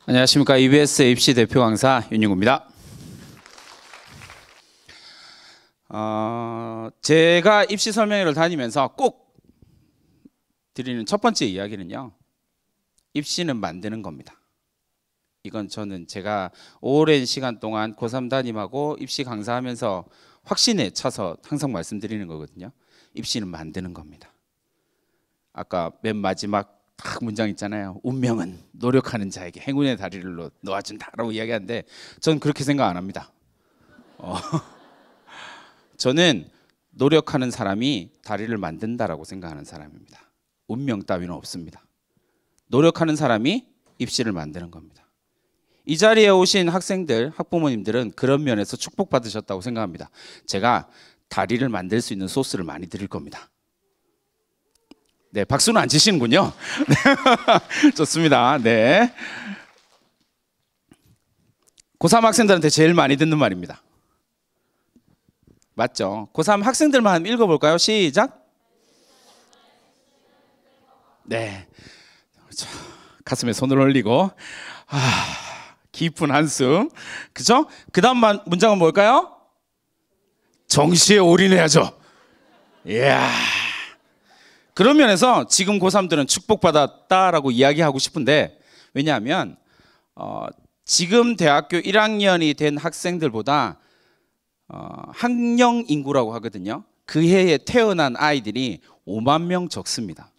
안녕하십니까. EBS 입시 대표 강사 윤용구입니다. 제가 입시 설명회를 다니면서 꼭 드리는 첫 번째 이야기는요, 입시는 만드는 겁니다. 이건 저는 제가 오랜 시간 동안 고3 담임하고 입시 강사하면서 확신에 차서 항상 말씀드리는 거거든요. 입시는 만드는 겁니다. 아까 맨 마지막 딱 문장 있잖아요. 운명은 노력하는 자에게 행운의 다리를 놓아준다라고 이야기하는데 저는 그렇게 생각 안 합니다. 저는 노력하는 사람이 다리를 만든다라고 생각하는 사람입니다. 운명 따위는 없습니다. 노력하는 사람이 입시를 만드는 겁니다. 이 자리에 오신 학생들, 학부모님들은 그런 면에서 축복받으셨다고 생각합니다. 제가 다리를 만들 수 있는 소스를 많이 드릴 겁니다. 네, 박수는 안 치시는군요. 좋습니다. 네. 고3 학생들한테 제일 많이 듣는 말입니다. 맞죠? 고3 학생들만 한번 읽어볼까요? 시작. 네. 자, 가슴에 손을 올리고 깊은 한숨. 그죠? 그 다음 문장은 뭘까요? 정시에 올인해야죠. 이야. 그런 면에서 지금 고3들은 축복받았다라고 이야기하고 싶은데, 왜냐하면 지금 대학교 1학년이 된 학생들보다 학령 인구라고 하거든요. 그 해에 태어난 아이들이 5만 명 적습니다.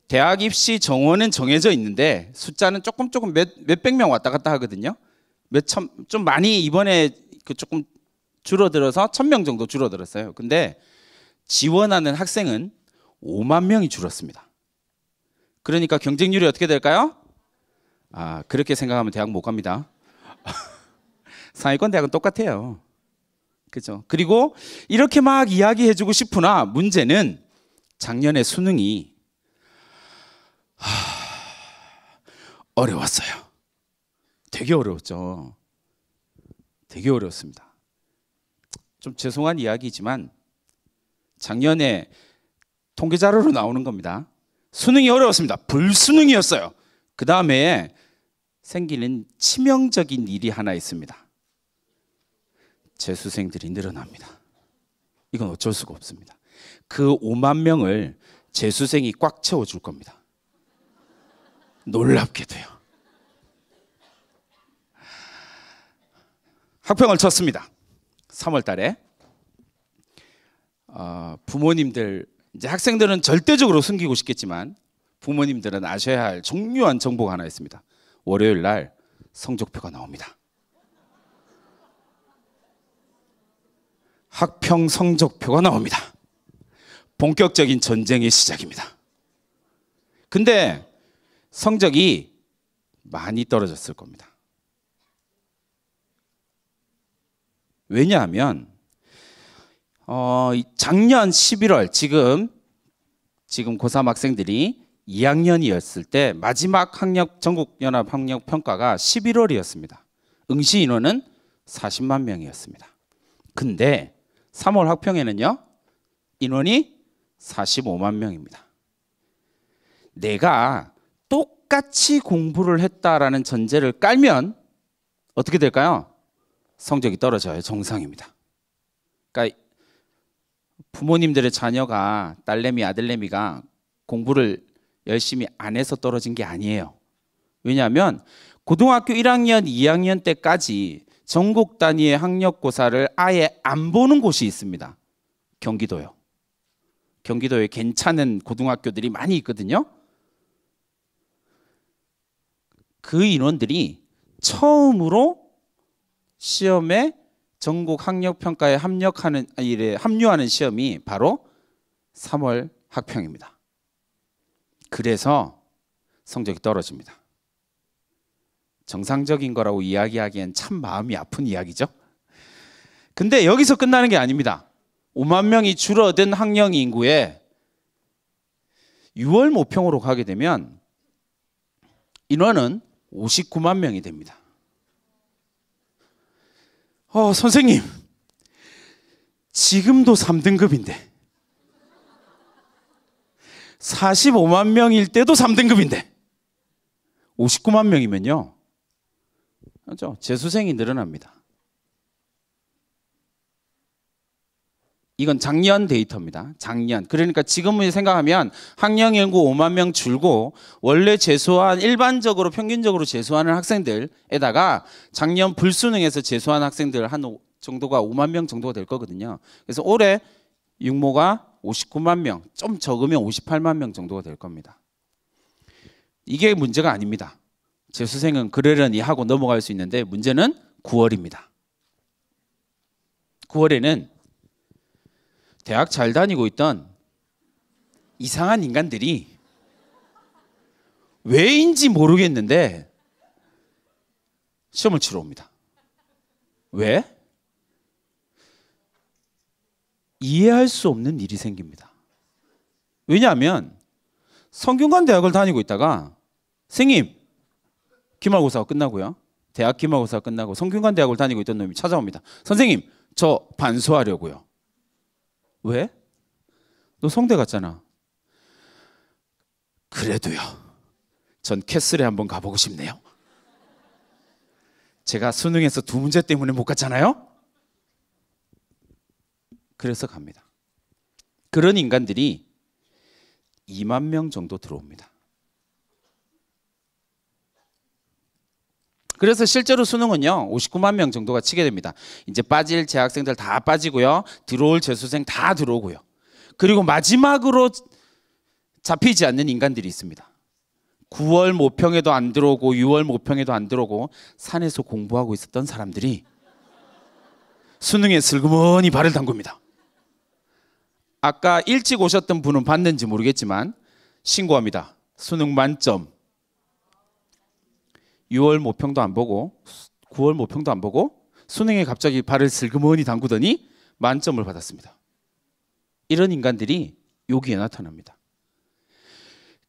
대학 입시 정원은 정해져 있는데 숫자는 조금 몇백 명 왔다 갔다 하거든요. 좀 많이 이번에 조금 줄어들어서 1,000명 정도 줄어들었어요. 근데 지원하는 학생은 5만 명이 줄었습니다. 그러니까 경쟁률이 어떻게 될까요? 그렇게 생각하면 대학 못 갑니다. 상위권 대학은 똑같아요. 그죠? 그리고 이렇게 막 이야기해주고 싶으나 문제는 작년에 수능이 어려웠어요. 되게 어려웠죠. 되게 어려웠습니다. 좀 죄송한 이야기지만 작년에 통계 자료로 나오는 겁니다. 수능이 어려웠습니다. 불수능이었어요. 그 다음에 생기는 치명적인 일이 하나 있습니다. 재수생들이 늘어납니다. 이건 어쩔 수가 없습니다. 그 5만 명을 재수생이 꽉 채워줄 겁니다. 놀랍게도요. 학평을 쳤습니다. 3월 달에. 부모님들, 이제 학생들은 절대적으로 숨기고 싶겠지만 부모님들은 아셔야 할 중요한 정보가 하나 있습니다. 월요일 날 성적표가 나옵니다. 학평 성적표가 나옵니다. 본격적인 전쟁의 시작입니다. 근데 성적이 많이 떨어졌을 겁니다. 왜냐하면 작년 11월 지금 고3 학생들이 2학년이었을 때 마지막 전국연합학력평가가 11월이었습니다. 응시 인원은 40만 명이었습니다. 근데 3월 학평에는요, 인원이 45만 명입니다. 내가 똑같이 공부를 했다라는 전제를 깔면 어떻게 될까요? 성적이 떨어져요. 정상입니다. 그러니까 부모님들의 자녀가, 딸내미, 아들내미가 공부를 열심히 안 해서 떨어진 게 아니에요. 왜냐하면 고등학교 1학년, 2학년 때까지 전국 단위의 학력고사를 아예 안 보는 곳이 있습니다. 경기도요. 경기도에 괜찮은 고등학교들이 많이 있거든요. 그 인원들이 처음으로 시험에 전국 학력평가에 합류하는 시험이 바로 3월 학평입니다. 그래서 성적이 떨어집니다. 정상적인 거라고 이야기하기엔 참 마음이 아픈 이야기죠. 근데 여기서 끝나는 게 아닙니다. 5만 명이 줄어든 학령 인구에 6월 모평으로 가게 되면 인원은 59만 명이 됩니다. 선생님, 지금도 3등급인데 45만 명일 때도 3등급인데 59만 명이면요. 그렇죠? 재수생이 늘어납니다. 이건 작년 데이터입니다. 작년. 그러니까 지금을 생각하면 학령 인구 5만 명 줄고 원래 재수한 일반적으로 평균적으로 재수하는 학생들에다가 작년 불수능에서 재수한 학생들 한 정도가 5만 명 정도가 될 거거든요. 그래서 올해 육모가 59만 명, 좀 적으면 58만 명 정도가 될 겁니다. 이게 문제가 아닙니다. 재수생은 그러려니 하고 넘어갈 수 있는데 문제는 9월입니다. 9월에는 대학 잘 다니고 있던 이상한 인간들이 왜인지 모르겠는데 시험을 치러 옵니다. 왜? 이해할 수 없는 일이 생깁니다. 왜냐하면 성균관 대학을 다니고 있다가 선생님 기말고사가 끝나고요. 대학 기말고사가 끝나고 성균관 대학을 다니고 있던 놈이 찾아옵니다. 선생님 저 반수하려고요. 왜? 너 성대 갔잖아. 그래도요. 전 캐슬에 한번 가보고 싶네요. 제가 수능에서 2문제 때문에 못 갔잖아요. 그래서 갑니다. 그런 인간들이 2만 명 정도 들어옵니다. 그래서 실제로 수능은요 59만 명 정도가 치게 됩니다. 이제 빠질 재학생들 다 빠지고요, 들어올 재수생 다 들어오고요. 그리고 마지막으로 잡히지 않는 인간들이 있습니다. 9월 모평에도 안 들어오고 6월 모평에도 안 들어오고 산에서 공부하고 있었던 사람들이 수능에 슬그머니 발을 담굽니다. 아까 일찍 오셨던 분은 봤는지 모르겠지만 신고합니다. 수능 만점. 6월 모평도 안 보고 9월 모평도 안 보고 수능에 갑자기 발을 슬그머니 담그더니 만점을 받았습니다. 이런 인간들이 여기에 나타납니다.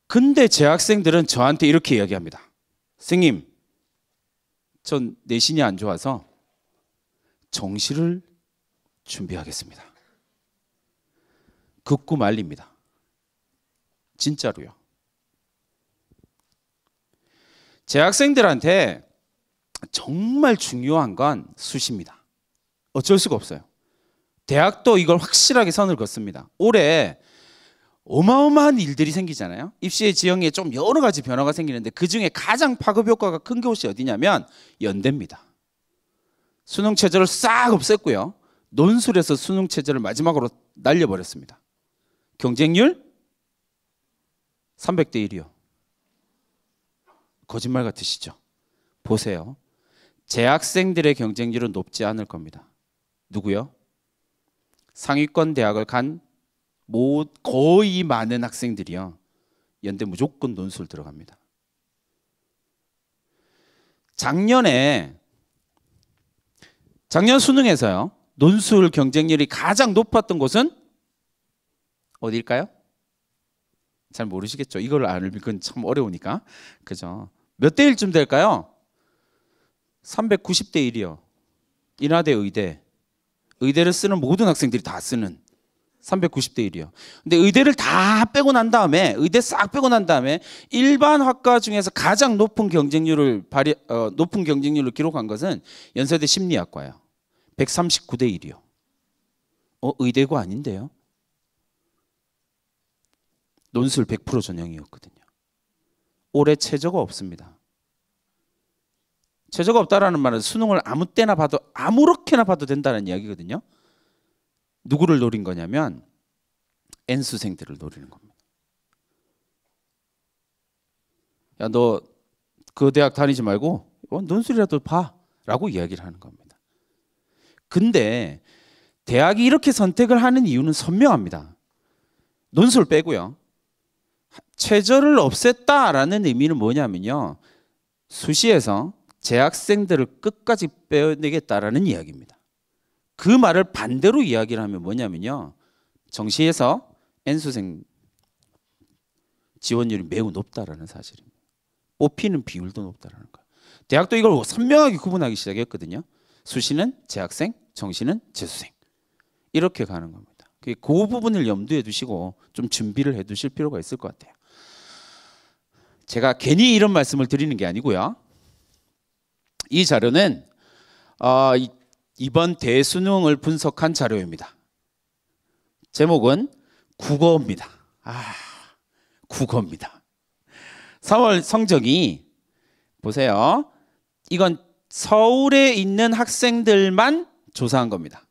근데 재학생들은 저한테 이렇게 이야기합니다. 선생님, 전 내신이 안 좋아서 정시를 준비하겠습니다. 극구 말립니다. 진짜로요. 재학생들한테 정말 중요한 건 수시입니다. 어쩔 수가 없어요. 대학도 이걸 확실하게 선을 긋습니다. 올해 어마어마한 일들이 생기잖아요. 입시의 지형에 좀 여러 가지 변화가 생기는데 그중에 가장 파급 효과가 큰 곳이 어디냐면 연대입니다. 수능 체제를 싹 없앴고요. 논술에서 수능 체제를 마지막으로 날려버렸습니다. 경쟁률 300대 1이요. 거짓말 같으시죠? 보세요. 재학생들의 경쟁률은 높지 않을 겁니다. 누구요? 상위권 대학을 간 거의 많은 학생들이요. 연대 무조건 논술 들어갑니다. 작년 수능에서요. 논술 경쟁률이 가장 높았던 곳은 어디일까요? 잘 모르시겠죠. 이걸 알면 그건 참 어려우니까. 그죠? 몇 대 1쯤 될까요? 390대 1이요. 인하대 의대. 의대를 쓰는 모든 학생들이 다 쓰는 390대 1이요. 근데 의대를 다 빼고 난 다음에 의대 싹 빼고 난 다음에 일반 학과 중에서 가장 높은 경쟁률을 기록한 것은 연세대 심리학과예요. 139대 1이요. 의대고 아닌데요. 논술 100% 전형이었거든요. 올해 최저가 없습니다. 최저가 없다라는 말은 수능을 아무 때나 봐도 아무렇게나 봐도 된다는 이야기거든요. 누구를 노린 거냐면 N수생들을 노리는 겁니다. 야, 너 그 대학 다니지 말고 논술이라도 봐 라고 이야기를 하는 겁니다. 근데 대학이 이렇게 선택을 하는 이유는 선명합니다. 논술 빼고요. 최저를 없앴다라는 의미는 뭐냐면요. 수시에서 재학생들을 끝까지 빼내겠다라는 이야기입니다. 그 말을 반대로 이야기를 하면 뭐냐면요. 정시에서 N수생 지원율이 매우 높다라는 사실입니다. 뽑히는 비율도 높다라는 거예요. 대학도 이걸 선명하게 구분하기 시작했거든요. 수시는 재학생, 정시는 재수생. 이렇게 가는 겁니다. 그 부분을 염두에 두시고 좀 준비를 해 두실 필요가 있을 것 같아요. 제가 괜히 이런 말씀을 드리는 게 아니고요. 이 자료는 이번 대수능을 분석한 자료입니다. 제목은 국어입니다. 국어입니다. 3월 성적이 보세요. 이건 서울에 있는 학생들만 조사한 겁니다.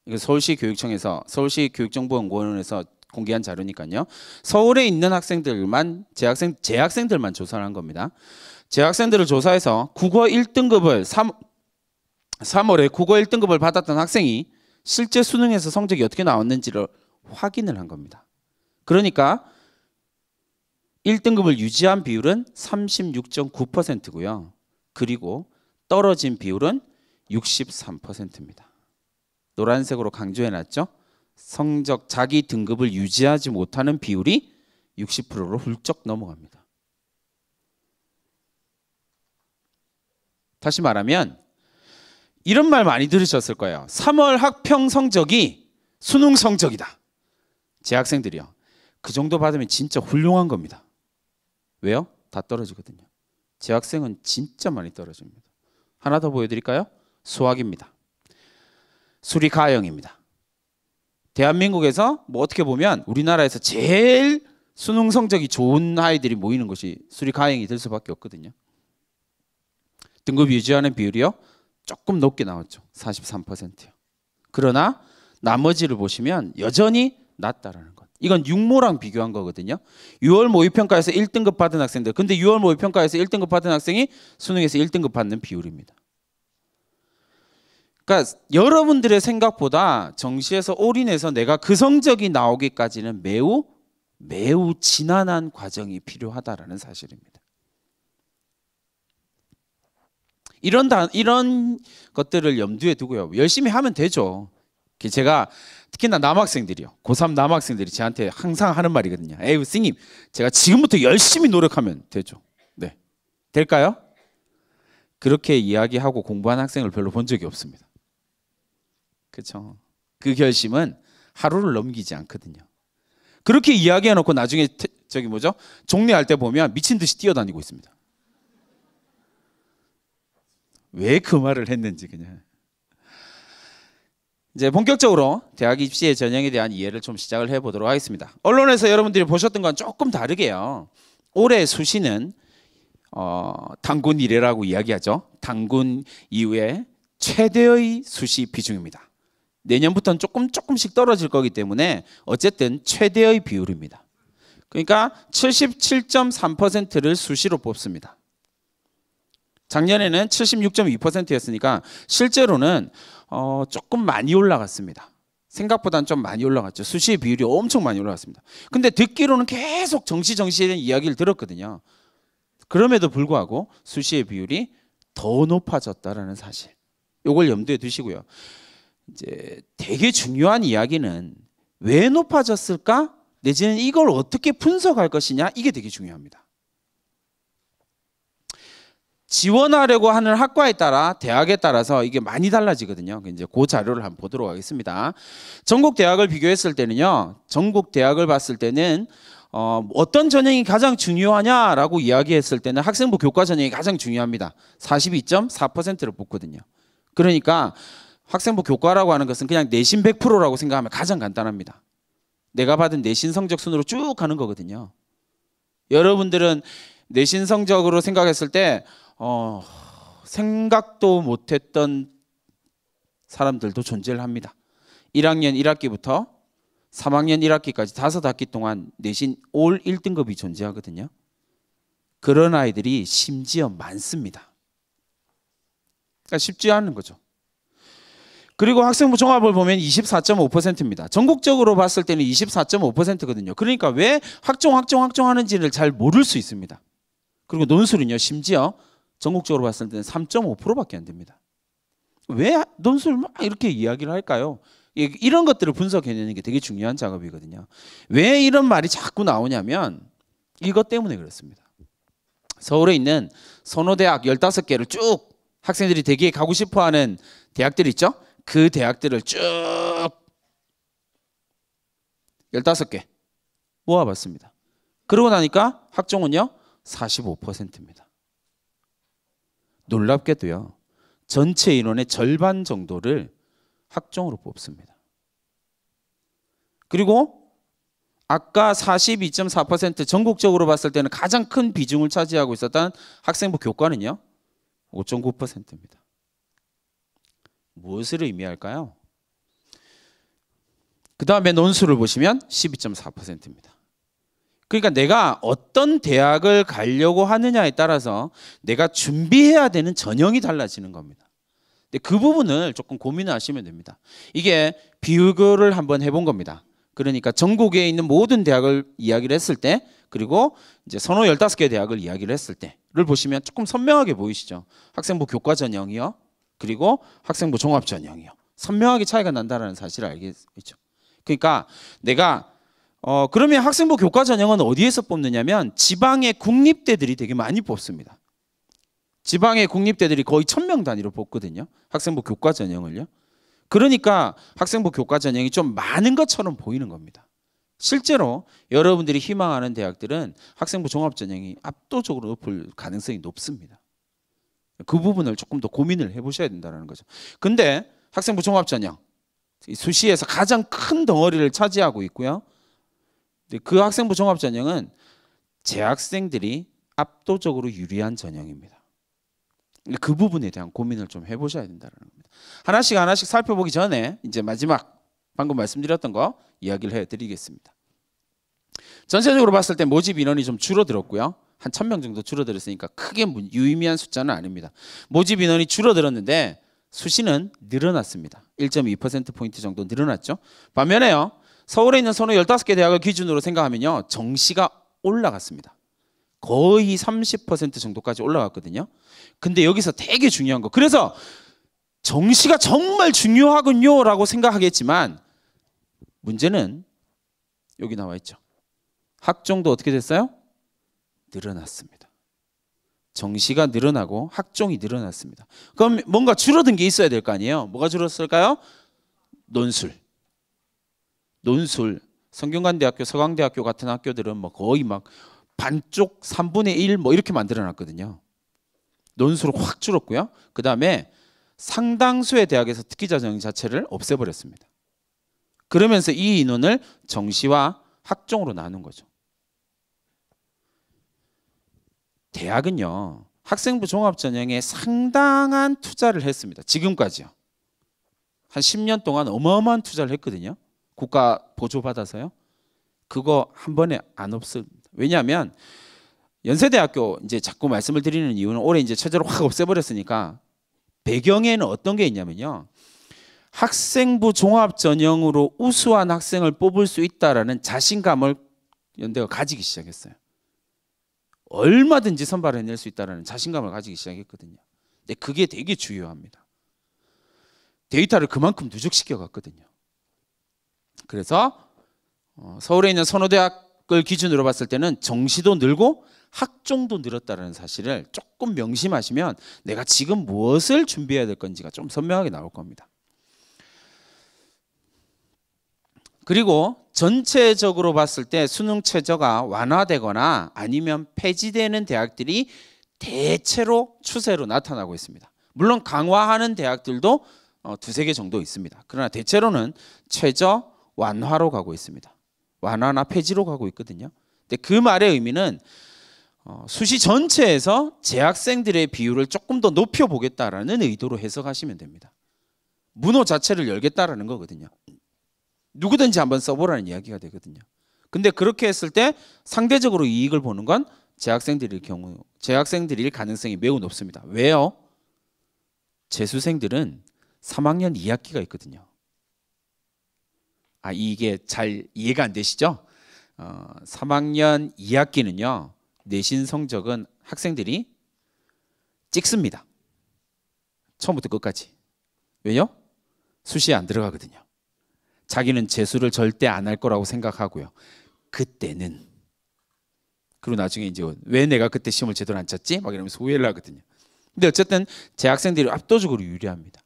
이거 서울시 교육청에서 서울시 교육정보연구원에서 공개한 자료니까요. 서울에 있는 학생들만 재학생들만 조사를 한 겁니다. 재학생들을 조사해서 국어 1등급을 3월에 국어 1등급을 받았던 학생이 실제 수능에서 성적이 어떻게 나왔는지를 확인을 한 겁니다. 그러니까 1등급을 유지한 비율은 36.9%고요. 그리고 떨어진 비율은 63%입니다. 노란색으로 강조해놨죠. 성적 자기 등급을 유지하지 못하는 비율이 60%로 훌쩍 넘어갑니다. 다시 말하면 이런 말 많이 들으셨을 거예요. 3월 학평 성적이 수능 성적이다. 재학생들이요. 그 정도 받으면 진짜 훌륭한 겁니다. 왜요? 다 떨어지거든요. 재학생은 진짜 많이 떨어집니다. 하나 더 보여드릴까요? 수학입니다. 수리 가형입니다. 대한민국에서 뭐 어떻게 보면 우리나라에서 제일 수능 성적이 좋은 아이들이 모이는 것이 수리 가형이 될 수밖에 없거든요. 등급 유지하는 비율이요. 조금 높게 나왔죠. 43%요. 그러나 나머지를 보시면 여전히 낮다라는 것. 이건 육모랑 비교한 거거든요. 6월 모의평가에서 1등급 받은 학생들. 근데 6월 모의평가에서 1등급 받은 학생이 수능에서 1등급 받는 비율입니다. 그러니까 여러분들의 생각보다 정시에서 올인해서 내가 그 성적이 나오기까지는 매우 지난한 과정이 필요하다라는 사실입니다. 이런 것들을 염두에 두고요. 열심히 하면 되죠. 제가 특히나 남학생들이요. 고3 남학생들이 저한테 항상 하는 말이거든요. 에이 선생님, 제가 지금부터 열심히 노력하면 되죠. 네, 될까요? 그렇게 이야기하고 공부한 학생을 별로 본 적이 없습니다. 그렇죠? 그 결심은 하루를 넘기지 않거든요. 그렇게 이야기해놓고 나중에 종례할 때 보면 미친 듯이 뛰어다니고 있습니다. 왜 그 말을 했는지 그냥. 이제 본격적으로 대학 입시의 전형에 대한 이해를 좀 시작을 해보도록 하겠습니다. 언론에서 여러분들이 보셨던 건 조금 다르게요. 올해 수시는 단군 이래라고 이야기하죠. 단군 이후에 최대의 수시 비중입니다. 내년부터는 조금씩 떨어질 거기 때문에 어쨌든 최대의 비율입니다. 그러니까 77.3%를 수시로 뽑습니다. 작년에는 76.2%였으니까 실제로는 조금 많이 올라갔습니다. 생각보다는 좀 많이 올라갔죠. 수시의 비율이 엄청 많이 올라갔습니다. 근데 듣기로는 계속 정시에 대한 이야기를 들었거든요. 그럼에도 불구하고 수시의 비율이 더 높아졌다라는 사실. 이걸 염두에 두시고요. 이제 되게 중요한 이야기는 왜 높아졌을까? 내지는 이걸 어떻게 분석할 것이냐? 이게 되게 중요합니다. 지원하려고 하는 학과에 따라 대학에 따라서 이게 많이 달라지거든요. 이제 그 자료를 한번 보도록 하겠습니다. 전국 대학을 비교했을 때는요. 전국 대학을 봤을 때는 어떤 전형이 가장 중요하냐라고 이야기했을 때는 학생부 교과 전형이 가장 중요합니다. 42.4%를 뽑거든요. 그러니까 학생부 교과라고 하는 것은 그냥 내신 100%라고 생각하면 가장 간단합니다. 내가 받은 내신 성적 순으로 쭉 가는 거거든요. 여러분들은 내신 성적으로 생각했을 때 생각도 못했던 사람들도 존재를 합니다. 1학년 1학기부터 3학년 1학기까지 5학기 동안 내신 올 1등급이 존재하거든요. 그런 아이들이 심지어 많습니다. 그러니까 쉽지 않은 거죠. 그리고 학생부 종합을 보면 24.5%입니다. 전국적으로 봤을 때는 24.5%거든요. 그러니까 왜 확정하는지를 잘 모를 수 있습니다. 그리고 논술은요, 심지어 전국적으로 봤을 때는 3.5%밖에 안 됩니다. 왜 논술 막 이렇게 이야기를 할까요? 이런 것들을 분석해내는 게 되게 중요한 작업이거든요. 왜 이런 말이 자꾸 나오냐면 이것 때문에 그렇습니다. 서울에 있는 선호대학 15개를 쭉 학생들이 되게 가고 싶어하는 대학들 있죠? 그 대학들을 쭉 15개 모아봤습니다. 그러고 나니까 학종은요 45%입니다. 놀랍게도요 전체 인원의 절반 정도를 학종으로 뽑습니다. 그리고 아까 42.4% 전국적으로 봤을 때는 가장 큰 비중을 차지하고 있었던 학생부 교과는요 5.9%입니다. 무엇을 의미할까요? 그 다음에 논술을 보시면 12.4%입니다. 그러니까 내가 어떤 대학을 가려고 하느냐에 따라서 내가 준비해야 되는 전형이 달라지는 겁니다. 근데 그 부분을 조금 고민을 하시면 됩니다. 이게 비교를 한번 해본 겁니다. 그러니까 전국에 있는 모든 대학을 이야기를 했을 때 그리고 이제 서너 15개 대학을 이야기를 했을 때를 보시면 조금 선명하게 보이시죠. 학생부 교과 전형이요. 그리고 학생부 종합 전형이요. 선명하게 차이가 난다는 사실을 알겠죠. 그러니까 내가 그러면 학생부 교과 전형은 어디에서 뽑느냐면 지방의 국립대들이 되게 많이 뽑습니다. 지방의 국립대들이 거의 1000명 단위로 뽑거든요. 학생부 교과 전형을요. 그러니까 학생부 교과 전형이 좀 많은 것처럼 보이는 겁니다. 실제로 여러분들이 희망하는 대학들은 학생부 종합 전형이 압도적으로 높을 가능성이 높습니다. 그 부분을 조금 더 고민을 해보셔야 된다는 거죠. 근데 학생부 종합 전형 수시에서 가장 큰 덩어리를 차지하고 있고요. 그 학생부 종합 전형은 재학생들이 압도적으로 유리한 전형입니다. 그 부분에 대한 고민을 좀 해보셔야 된다는 겁니다. 하나씩 살펴보기 전에 이제 마지막 방금 말씀드렸던 거 이야기를 해드리겠습니다. 전체적으로 봤을 때 모집 인원이 좀 줄어들었고요. 한 1000명 정도 줄어들었으니까 크게 유의미한 숫자는 아닙니다. 모집 인원이 줄어들었는데 수시는 늘어났습니다. 1.2%포인트 정도 늘어났죠. 반면에요. 서울에 있는 서너 15개 대학을 기준으로 생각하면요. 정시가 올라갔습니다. 거의 30% 정도까지 올라갔거든요. 근데 여기서 되게 중요한 거. 그래서 정시가 정말 중요하군요 라고 생각하겠지만 문제는 여기 나와 있죠. 학종도 어떻게 됐어요? 늘어났습니다. 정시가 늘어나고 학종이 늘어났습니다. 그럼 뭔가 줄어든 게 있어야 될 거 아니에요. 뭐가 줄었을까요? 논술. 성균관대학교, 서강대학교 같은 학교들은 뭐 거의 막 반쪽 3분의 1 뭐 이렇게 만들어 놨거든요. 논술은 확 줄었고요. 그 다음에 상당수의 대학에서 특기자 전형 자체를 없애버렸습니다. 그러면서 이 인원을 정시와 학종으로 나눈 거죠. 대학은요. 학생부 종합전형에 상당한 투자를 했습니다. 지금까지요. 한 10년 동안 어마어마한 투자를 했거든요. 국가 보조받아서요. 그거 한 번에 안 없습니다. 왜냐하면 연세대학교 이제 자꾸 말씀을 드리는 이유는 올해 이제 체제로 확 없애버렸으니까 배경에는 어떤 게 있냐면요. 학생부 종합 전형으로 우수한 학생을 뽑을 수 있다라는 자신감을 연대가 가지기 시작했어요. 얼마든지 선발해낼 수 있다라는 자신감을 가지기 시작했거든요. 근데 그게 되게 중요합니다. 데이터를 그만큼 누적시켜 갔거든요. 그래서 서울에 있는 선호대학을 기준으로 봤을 때는 정시도 늘고 학종도 늘었다는 사실을 조금 명심하시면 내가 지금 무엇을 준비해야 될 건지가 좀 선명하게 나올 겁니다. 그리고 전체적으로 봤을 때 수능 최저가 완화되거나 아니면 폐지되는 대학들이 대체로 추세로 나타나고 있습니다. 물론 강화하는 대학들도 두세 개 정도 있습니다. 그러나 대체로는 최저 완화로 가고 있습니다. 완화나 폐지로 가고 있거든요. 근데 그 말의 의미는 수시 전체에서 재학생들의 비율을 조금 더 높여보겠다라는 의도로 해석하시면 됩니다. 문호 자체를 열겠다라는 거거든요. 누구든지 한번 써보라는 이야기가 되거든요. 근데 그렇게 했을 때 상대적으로 이익을 보는 건 재학생들일 경우, 재학생들일 가능성이 매우 높습니다. 왜요? 재수생들은 3학년 2학기가 있거든요. 이게 잘 이해가 안 되시죠? 3학년 2학기는요. 내신 성적은 학생들이 찍습니다. 처음부터 끝까지. 왜요? 수시에 안 들어가거든요. 자기는 재수를 절대 안 할 거라고 생각하고요. 그때는. 그리고 나중에 이제 왜 내가 그때 시험을 제대로 안 쳤지? 막 이러면서 후회를 하거든요. 근데 어쨌든 재학생들이 압도적으로 유리합니다.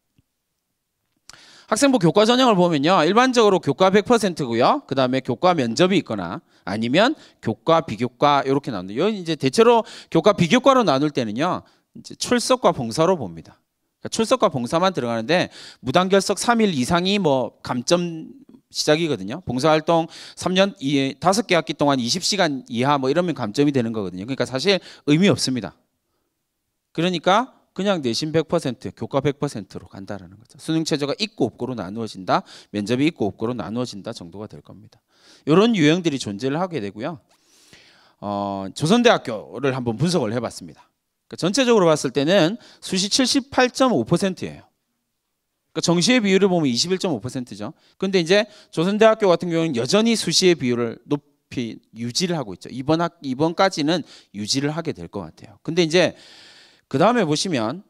학생부 교과 전형을 보면요. 일반적으로 교과 100%고요. 그다음에 교과 면접이 있거나 아니면 교과 비교과 이렇게 나누는데 여기 이제 대체로 교과 비교과로 나눌 때는요. 이제 출석과 봉사로 봅니다. 그러니까 출석과 봉사만 들어가는데 무단결석 3일 이상이 뭐 감점 시작이거든요. 봉사활동 3년 5개 학기 동안 20시간 이하 뭐 이러면 감점이 되는 거거든요. 그러니까 사실 의미 없습니다. 그러니까 그냥 내신 100%, 교과 100%로 간다라는 거죠. 수능 최저가 있고 없고로 나누어진다. 면접이 있고 없고로 나누어진다 정도가 될 겁니다. 이런 유형들이 존재를 하게 되고요. 조선대학교를 한번 분석을 해봤습니다. 그러니까 전체적으로 봤을 때는 수시 78.5%예요. 그러니까 정시의 비율을 보면 21.5%죠. 그런데 이제 조선대학교 같은 경우는 여전히 수시의 비율을 높이 유지를 하고 있죠. 이번까지는 유지를 하게 될 것 같아요. 근데 이제 그 다음에 보시면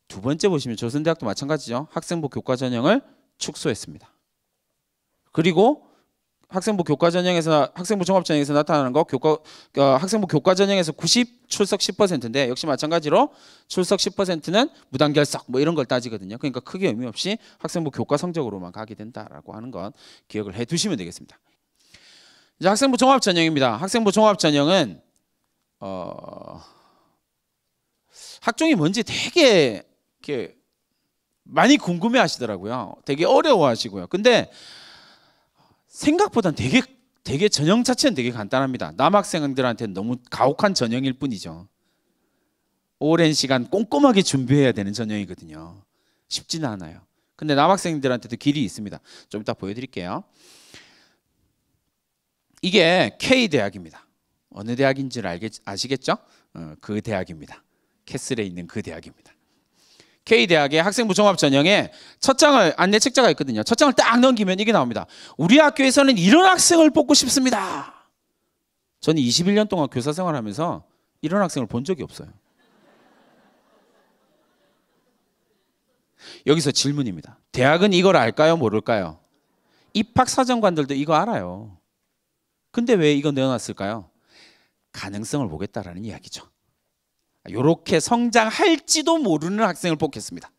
두 번째 보시면 조선대학도 마찬가지죠. 학생부 교과 전형을 축소했습니다. 그리고 학생부 교과 전형에서 학생부 종합 전형에서 나타나는 거 학생부 교과 전형에서 90 출석 10%인데 역시 마찬가지로 출석 10%는 무단결석 뭐 이런 걸 따지거든요. 그러니까 크게 의미 없이 학생부 교과 성적으로만 가게 된다라고 하는 건 기억을 해 두시면 되겠습니다. 이제 학생부 종합 전형입니다. 학생부 종합 전형은 학종이 뭔지 되게 이렇게 많이 궁금해 하시더라고요. 되게 어려워 하시고요. 근데 생각보다는 되게 전형 자체는 되게 간단합니다. 남학생들한테는 너무 가혹한 전형일 뿐이죠. 오랜 시간 꼼꼼하게 준비해야 되는 전형이거든요. 쉽지는 않아요. 근데 남학생들한테도 길이 있습니다. 좀 이따 보여드릴게요. 이게 K대학입니다. 어느 대학인지를 아시겠죠? 그 대학입니다. 캐슬에 있는 그 대학입니다. K대학의 학생부 종합 전형에 첫 장을 안내 책자가 있거든요. 첫 장을 딱 넘기면 이게 나옵니다. 우리 학교에서는 이런 학생을 뽑고 싶습니다. 저는 21년 동안 교사 생활하면서 이런 학생을 본 적이 없어요. 여기서 질문입니다. 대학은 이걸 알까요? 모를까요? 입학사정관들도 이거 알아요. 근데 왜 이거 넣어놨을까요? 가능성을 보겠다라는 이야기죠. 이렇게 성장할지도 모르는 학생을 뽑겠습니다.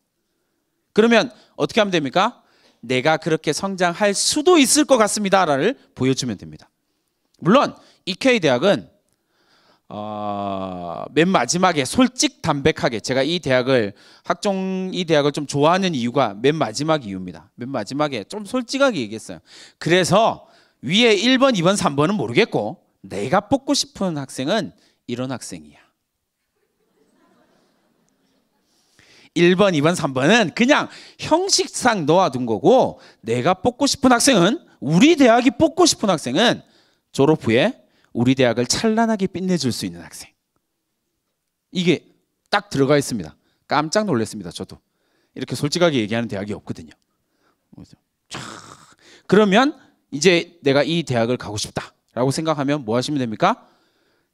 그러면 어떻게 하면 됩니까? 내가 그렇게 성장할 수도 있을 것 같습니다를 보여주면 됩니다. 물론 이 K대학은 맨 마지막에 솔직담백하게 제가 이 대학을 좀 좋아하는 이유가 맨 마지막 이유입니다. 맨 마지막에 좀 솔직하게 얘기했어요. 그래서 위에 1번, 2번, 3번은 모르겠고 내가 뽑고 싶은 학생은 이런 학생이야. 1번, 2번, 3번은 그냥 형식상 놓아둔 거고 내가 뽑고 싶은 학생은 우리 대학이 뽑고 싶은 학생은 졸업 후에 우리 대학을 찬란하게 빛내줄 수 있는 학생. 이게 딱 들어가 있습니다. 깜짝 놀랐습니다. 저도. 이렇게 솔직하게 얘기하는 대학이 없거든요. 그러면 이제 내가 이 대학을 가고 싶다라고 생각하면 뭐 하시면 됩니까?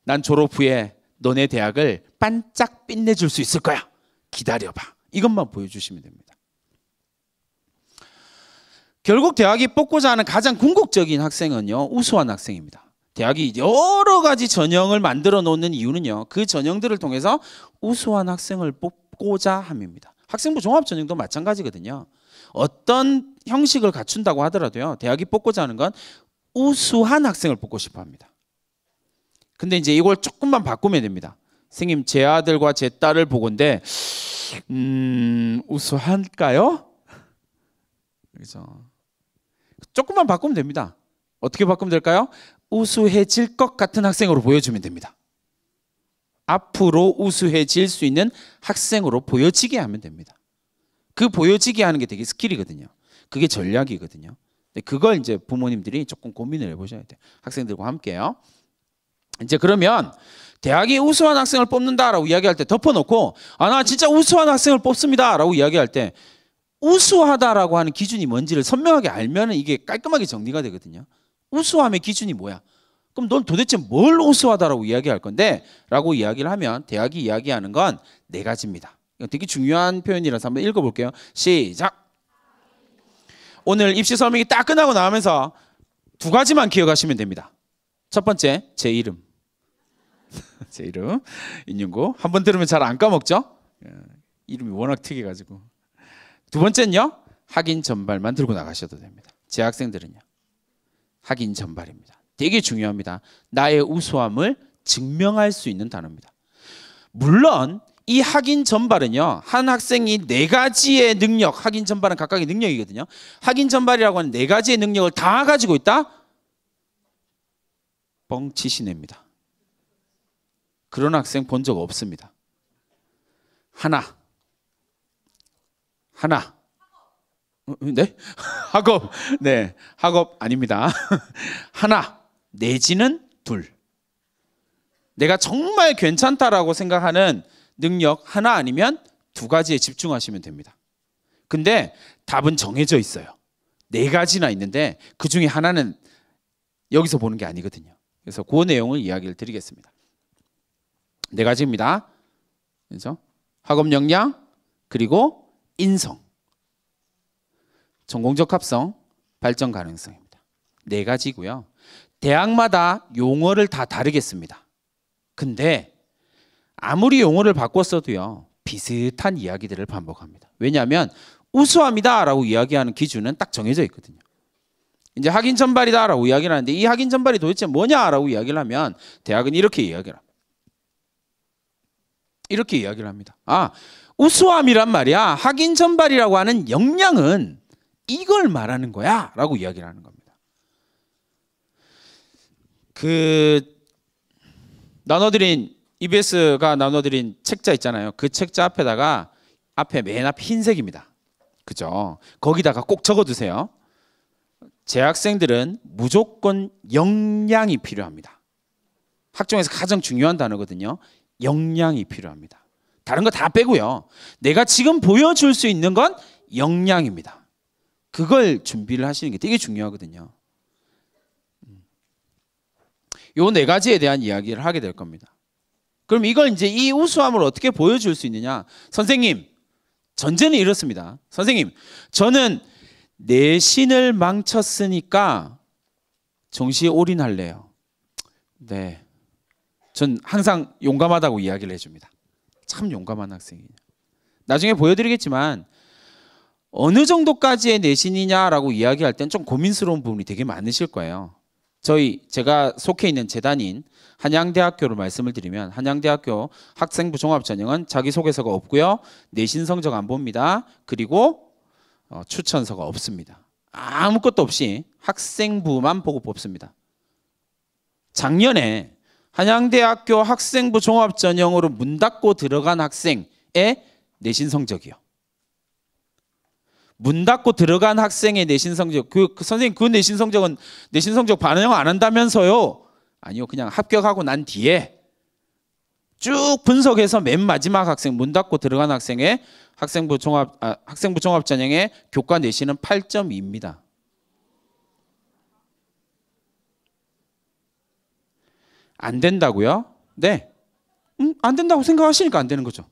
난 졸업 후에 너네 대학을 반짝 빛내줄 수 있을 거야. 기다려봐. 이것만 보여주시면 됩니다. 결국 대학이 뽑고자 하는 가장 궁극적인 학생은요. 우수한 학생입니다. 대학이 여러 가지 전형을 만들어 놓는 이유는요. 그 전형들을 통해서 우수한 학생을 뽑고자 함입니다. 학생부 종합 전형도 마찬가지거든요. 어떤 형식을 갖춘다고 하더라도요. 대학이 뽑고자 하는 건 우수한 학생을 뽑고 싶어 합니다. 근데 이제 이걸 조금만 바꾸면 됩니다. 선생님, 제 아들과 제 딸을 보건데 우수할까요? 그래서 조금만 바꾸면 됩니다. 어떻게 바꾸면 될까요? 우수해질 것 같은 학생으로 보여주면 됩니다. 앞으로 우수해질 수 있는 학생으로 보여지게 하면 됩니다. 그 보여지게 하는 게 되게 스킬이거든요. 그게 전략이거든요. 그걸 이제 부모님들이 조금 고민을 해보셔야 돼요. 학생들과 함께요. 이제 그러면 대학이 우수한 학생을 뽑는다라고 이야기할 때 덮어놓고 나 진짜 우수한 학생을 뽑습니다라고 이야기할 때 우수하다라고 하는 기준이 뭔지를 선명하게 알면 이게 깔끔하게 정리가 되거든요. 우수함의 기준이 뭐야? 그럼 넌 도대체 뭘 우수하다라고 이야기할 건데? 라고 이야기를 하면 대학이 이야기하는 건 네 가지입니다. 이거 되게 중요한 표현이라서 한번 읽어볼게요. 시작! 오늘 입시 설명이 딱 끝나고 나오면서 두 가지만 기억하시면 됩니다. 첫 번째, 제 이름. 제 이름 인윤구. 한번 들으면 잘 안 까먹죠? 이름이 워낙 특이해가지고. 두 번째는요, 학인 전발만 들고 나가셔도 됩니다. 재학생들은요. 학인 전발입니다. 되게 중요합니다. 나의 우수함을 증명할 수 있는 단어입니다. 물론 이 학인 전발은요, 한 학생이 4가지의 능력, 학인 전발은 각각의 능력이거든요. 학인 전발이라고 하는 4가지의 능력을 다 가지고 있다? 뻥치시냅니다. 그런 학생 본 적 없습니다. 하나. 네? 학업. 네. 학업 아닙니다. 하나 내지는 둘. 내가 정말 괜찮다라고 생각하는 능력 하나 아니면 2가지에 집중하시면 됩니다. 근데 답은 정해져 있어요. 4가지나 있는데 그 중에 하나는 여기서 보는 게 아니거든요. 그래서 그 내용을 이야기를 드리겠습니다. 4가지입니다. 그렇죠? 학업 역량, 그리고 인성, 전공적 합성, 발전 가능성입니다. 4가지고요. 대학마다 용어를 다 다르겠습니다. 근데 아무리 용어를 바꿨어도요, 비슷한 이야기들을 반복합니다. 왜냐하면 우수함이다 라고 이야기하는 기준은 딱 정해져 있거든요. 이제 학인 전발이다 라고 이야기를 하는데 이 학인 전발이 도대체 뭐냐라고 이야기를 하면 대학은 이렇게 이야기를 합니다. 이렇게 이야기를 합니다. 아, 우수함이란 말이야. 학인 전발이라고 하는 역량은 이걸 말하는 거야 라고 이야기를 하는 겁니다. EBS가 나눠드린 책자 있잖아요. 그 책자 앞에다가 맨 앞 흰색입니다. 그죠? 거기다가 꼭 적어두세요. 재학생들은 무조건 역량이 필요합니다. 학종에서 가장 중요한 단어거든요. 역량이 필요합니다. 다른 거 다 빼고요. 내가 지금 보여줄 수 있는 건 역량입니다. 그걸 준비를 하시는 게 되게 중요하거든요. 요 4가지에 대한 이야기를 하게 될 겁니다. 그럼 이걸 이제 이 우수함을 어떻게 보여줄 수 있느냐? 선생님, 전제는 이렇습니다. 선생님, 저는 내신을 망쳤으니까 정시에 올인할래요. 네, 전 항상 용감하다고 이야기를 해줍니다. 참 용감한 학생이에요. 나중에 보여드리겠지만 어느 정도까지의 내신이냐라고 이야기할 땐 좀 고민스러운 부분이 되게 많으실 거예요. 제가 속해 있는 재단인 한양대학교로 말씀을 드리면 한양대학교 학생부 종합전형은 자기소개서가 없고요. 내신 성적 안 봅니다. 그리고 추천서가 없습니다. 아무것도 없이 학생부만 보고 뽑습니다. 작년에 한양대학교 학생부 종합전형으로 문 닫고 들어간 학생의 내신 성적이요. 문 닫고 들어간 학생의 내신 성적, 선생님 그 내신 성적은 내신 성적 반영 안 한다면서요? 아니요, 그냥 합격하고 난 뒤에 쭉 분석해서 맨 마지막 학생, 문 닫고 들어간 학생의 학생부 종합전형의 교과 내신은 8.2입니다. 안 된다고요? 네. 안 된다고 생각하시니까 안 되는 거죠.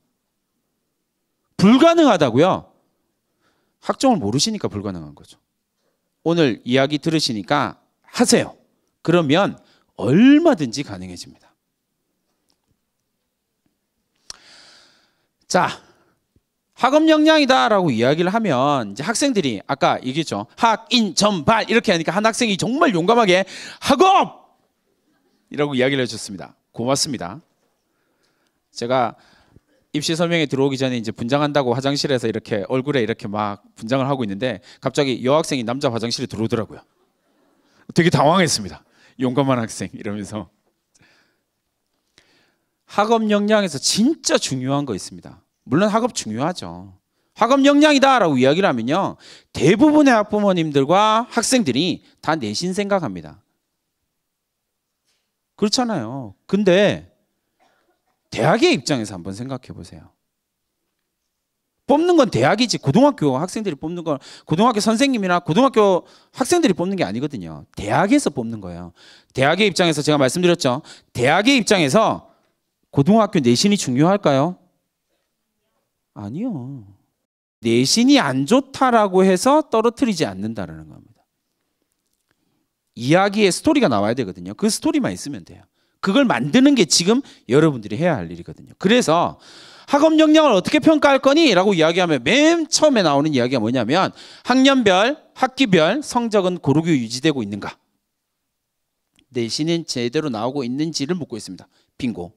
불가능하다고요? 학종을 모르시니까 불가능한 거죠. 오늘 이야기 들으시니까 하세요. 그러면 얼마든지 가능해집니다. 자, 학업 역량이다라고 이야기를 하면 이제 학생들이 아까 얘기했죠. 학인 전발 이렇게 하니까 한 학생이 정말 용감하게 학업! 이라고 이야기를 해줬습니다. 고맙습니다. 제가 입시 설명회 들어오기 전에 이제 분장한다고 화장실에서 이렇게 얼굴에 이렇게 막 분장을 하고 있는데 갑자기 여학생이 남자 화장실에 들어오더라고요. 되게 당황했습니다. 용감한 학생 이러면서. 학업 역량에서 진짜 중요한 거 있습니다. 물론 학업 중요하죠. 학업 역량이다라고 이야기를 하면요, 대부분의 학부모님들과 학생들이 다 내신 생각합니다. 그렇잖아요. 근데 대학의 입장에서 한번 생각해 보세요. 뽑는 건 대학이지 고등학교 학생들이 뽑는 건 고등학교 선생님이나 고등학교 학생들이 뽑는 게 아니거든요. 대학에서 뽑는 거예요. 대학의 입장에서 제가 말씀드렸죠. 대학의 입장에서 고등학교 내신이 중요할까요? 아니요. 내신이 안 좋다라고 해서 떨어뜨리지 않는다라는 겁니다. 이야기에 스토리가 나와야 되거든요. 그 스토리만 있으면 돼요. 그걸 만드는 게 지금 여러분들이 해야 할 일이거든요. 그래서 학업 역량을 어떻게 평가할 거니? 라고 이야기하면 맨 처음에 나오는 이야기가 뭐냐면 학년별, 학기별 성적은 고르게 유지되고 있는가? 내신은 제대로 나오고 있는지를 묻고 있습니다. 빙고.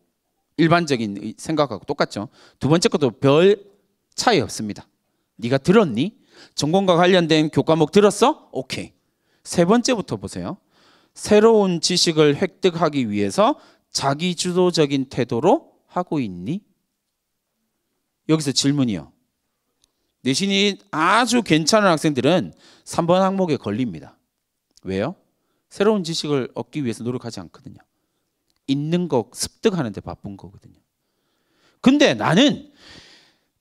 일반적인 생각하고 똑같죠. 두 번째 것도 별 차이 없습니다. 네가 들었니? 전공과 관련된 교과목 들었어? 오케이. 세 번째부터 보세요. 새로운 지식을 획득하기 위해서 자기주도적인 태도로 하고 있니? 여기서 질문이요. 내신이 아주 괜찮은 학생들은 3번 항목에 걸립니다. 왜요? 새로운 지식을 얻기 위해서 노력하지 않거든요. 있는 거 습득하는 데 바쁜 거거든요. 근데 나는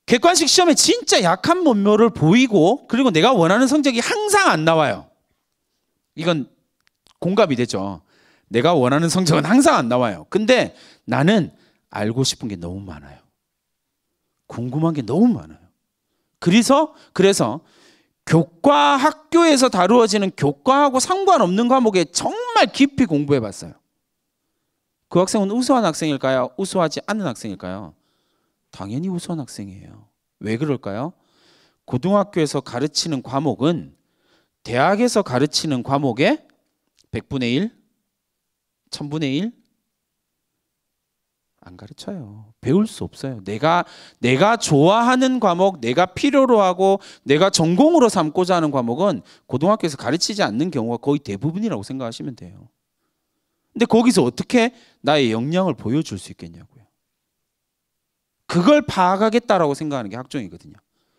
객관식 시험에 진짜 약한 면모를 보이고 그리고 내가 원하는 성적이 항상 안 나와요. 이건 공감이 되죠. 내가 원하는 성적은 항상 안 나와요. 근데 나는 알고 싶은 게 너무 많아요. 궁금한 게 너무 많아요. 그래서 교과 학교에서 다루어지는 교과하고 상관없는 과목에 정말 깊이 공부해 봤어요. 그 학생은 우수한 학생일까요? 우수하지 않은 학생일까요? 당연히 우수한 학생이에요. 왜 그럴까요? 고등학교에서 가르치는 과목은 대학에서 가르치는 과목의 100분의 1, 1000분의 1 안 가르쳐요. 배울 수 없어요. 내가 좋아하는 과목, 내가 필요로 하고 내가 전공으로 삼고자 하는 과목은 고등학교에서 가르치지 않는 경우가 거의 대부분이라고 생각하시면 돼요. 근데 거기서 어떻게 나의 역량을 보여줄 수 있겠냐고요. 그걸 파악하겠다라고 생각하는 게 학종이거든요.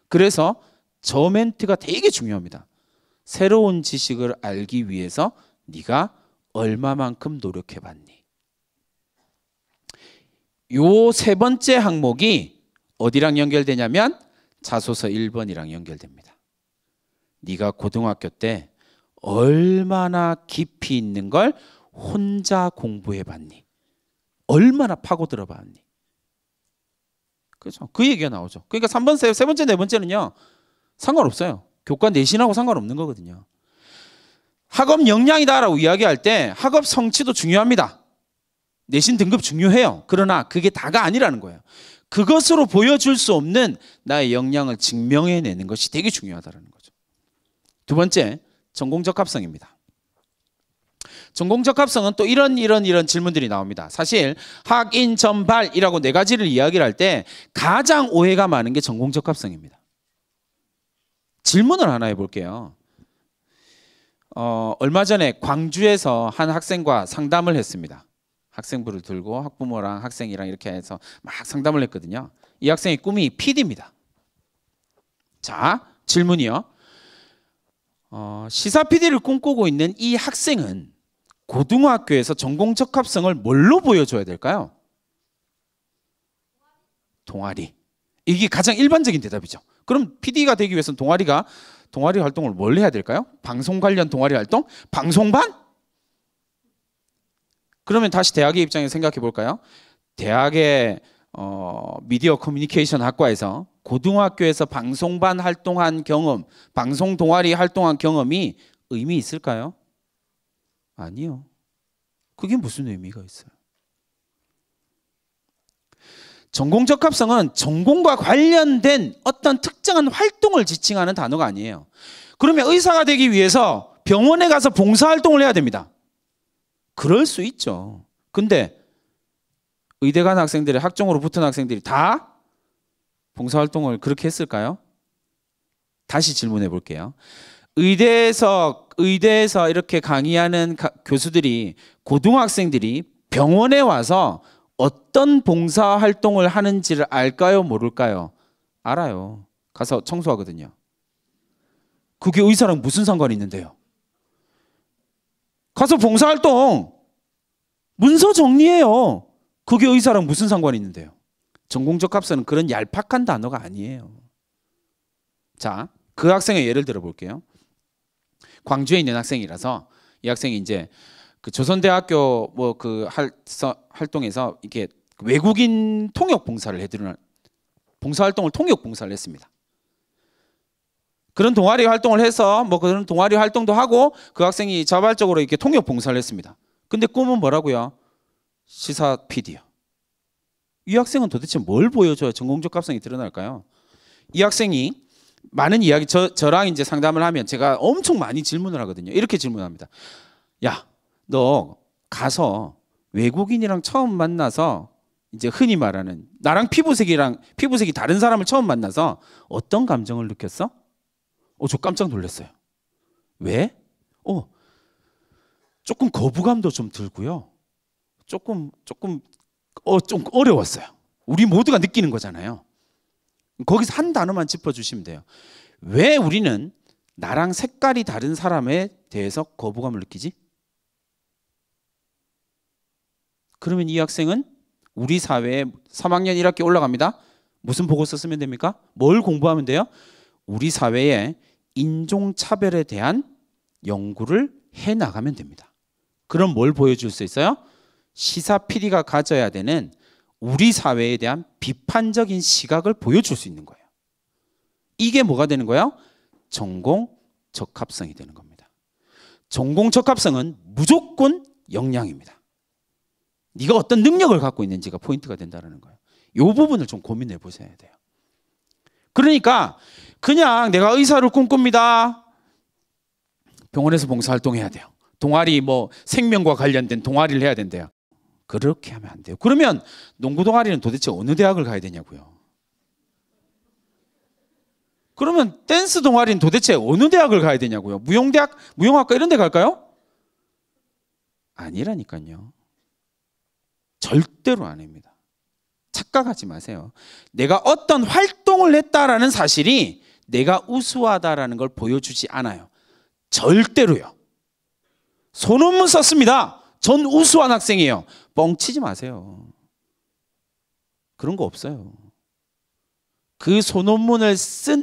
그래서 저 멘트가 되게 중요합니다. 새로운 지식을 알기 위해서 네가 얼마만큼 노력해봤니? 요 세 번째 항목이 어디랑 연결되냐면 자소서 1번이랑 연결됩니다. 네가 고등학교 때 얼마나 깊이 있는 걸 혼자 공부해봤니? 얼마나 파고들어봤니? 그렇죠? 그 얘기가 나오죠. 그러니까 3번, 세 번째, 네 번째는요 상관없어요. 교과 내신하고 상관없는 거거든요. 학업 역량이다라고 이야기할 때 학업 성취도 중요합니다. 내신 등급 중요해요. 그러나 그게 다가 아니라는 거예요. 그것으로 보여줄 수 없는 나의 역량을 증명해내는 것이 되게 중요하다는 거죠. 두 번째, 전공적 합성입니다. 전공적 합성은 또 이런 질문들이 나옵니다. 사실 학인 전발이라고 네 가지를 이야기를 할 때 가장 오해가 많은 게 전공적 합성입니다. 질문을 하나 해볼게요. 얼마 전에 광주에서 한 학생과 상담을 했습니다. 학생부를 들고 학부모랑 학생이랑 이렇게 해서 막 상담을 했거든요. 이 학생의 꿈이 PD입니다. 자, 질문이요. 시사 PD를 꿈꾸고 있는 이 학생은 고등학교에서 전공적 합성을 뭘로 보여줘야 될까요? 동아리. 이게 가장 일반적인 대답이죠. 그럼 PD가 되기 위해서는 동아리 활동을 뭘 해야 될까요? 방송 관련 동아리 활동? 방송반? 그러면 다시 대학의 입장에서 생각해 볼까요? 대학의 미디어 커뮤니케이션 학과에서 고등학교에서 방송반 활동한 경험, 방송 동아리 활동한 경험이 의미 있을까요? 아니요. 그게 무슨 의미가 있어요? 전공적 합성은 전공과 관련된 어떤 특정한 활동을 지칭하는 단어가 아니에요. 그러면 의사가 되기 위해서 병원에 가서 봉사활동을 해야 됩니다. 그럴 수 있죠. 근데 의대 간 학생들의 학종으로 붙은 학생들이 다 봉사활동을 그렇게 했을까요? 다시 질문해 볼게요. 의대에서 이렇게 강의하는 교수들이 고등학생들이 병원에 와서 어떤 봉사활동을 하는지를 알까요? 모를까요? 알아요. 가서 청소하거든요. 그게 의사랑 무슨 상관이 있는데요? 가서 봉사활동 문서 정리해요. 그게 의사랑 무슨 상관이 있는데요? 전공적 합성은 그런 얄팍한 단어가 아니에요. 자, 그 학생의 예를 들어 볼게요. 광주에 있는 학생이라서 이 학생이 이제 그 조선대학교 뭐 그 활동에서 이렇게 외국인 통역 봉사를 해드리는 봉사활동을 통역 봉사를 했습니다. 그런 동아리 활동을 해서 뭐 그런 동아리 활동도 하고 그 학생이 자발적으로 이렇게 통역 봉사를 했습니다. 근데 꿈은 뭐라고요? 시사 PD요. 이 학생은 도대체 뭘 보여줘야 전공적합성이 드러날까요? 이 학생이 많은 이야기, 저랑 이제 상담을 하면 제가 엄청 많이 질문을 하거든요. 이렇게 질문합니다. 야, 너 가서 외국인이랑 처음 만나서 이제 흔히 말하는 나랑 피부색이 다른 사람을 처음 만나서 어떤 감정을 느꼈어? 저 깜짝 놀랐어요. 왜? 조금 거부감도 좀 들고요. 좀 어려웠어요. 우리 모두가 느끼는 거잖아요. 거기서 한 단어만 짚어주시면 돼요. 왜 우리는 나랑 색깔이 다른 사람에 대해서 거부감을 느끼지? 그러면 이 학생은 우리 사회에 3학년 1학기 올라갑니다. 무슨 보고서 쓰면 됩니까? 뭘 공부하면 돼요? 우리 사회에 인종차별에 대한 연구를 해나가면 됩니다. 그럼 뭘 보여줄 수 있어요? 시사 PD가 가져야 되는 우리 사회에 대한 비판적인 시각을 보여줄 수 있는 거예요. 이게 뭐가 되는 거예요? 전공 적합성이 되는 겁니다. 전공 적합성은 무조건 역량입니다. 네가 어떤 능력을 갖고 있는지가 포인트가 된다는 거예요. 이 부분을 좀 고민해 보셔야 돼요. 그러니까 그냥 내가 의사를 꿈꿉니다. 병원에서 봉사활동해야 돼요. 동아리 생명과 관련된 동아리를 해야 된대요. 그렇게 하면 안 돼요. 그러면 농구 동아리는 도대체 어느 대학을 가야 되냐고요. 그러면 댄스 동아리는 도대체 어느 대학을 가야 되냐고요. 무용대학, 무용학과 이런 데 갈까요? 아니라니까요. 절대로 아닙니다. 착각하지 마세요. 내가 어떤 활동을 했다라는 사실이 내가 우수하다라는 걸 보여주지 않아요. 절대로요. 소논문 썼습니다. 전 우수한 학생이에요. 뻥치지 마세요. 그런 거 없어요. 그 소논문을 쓴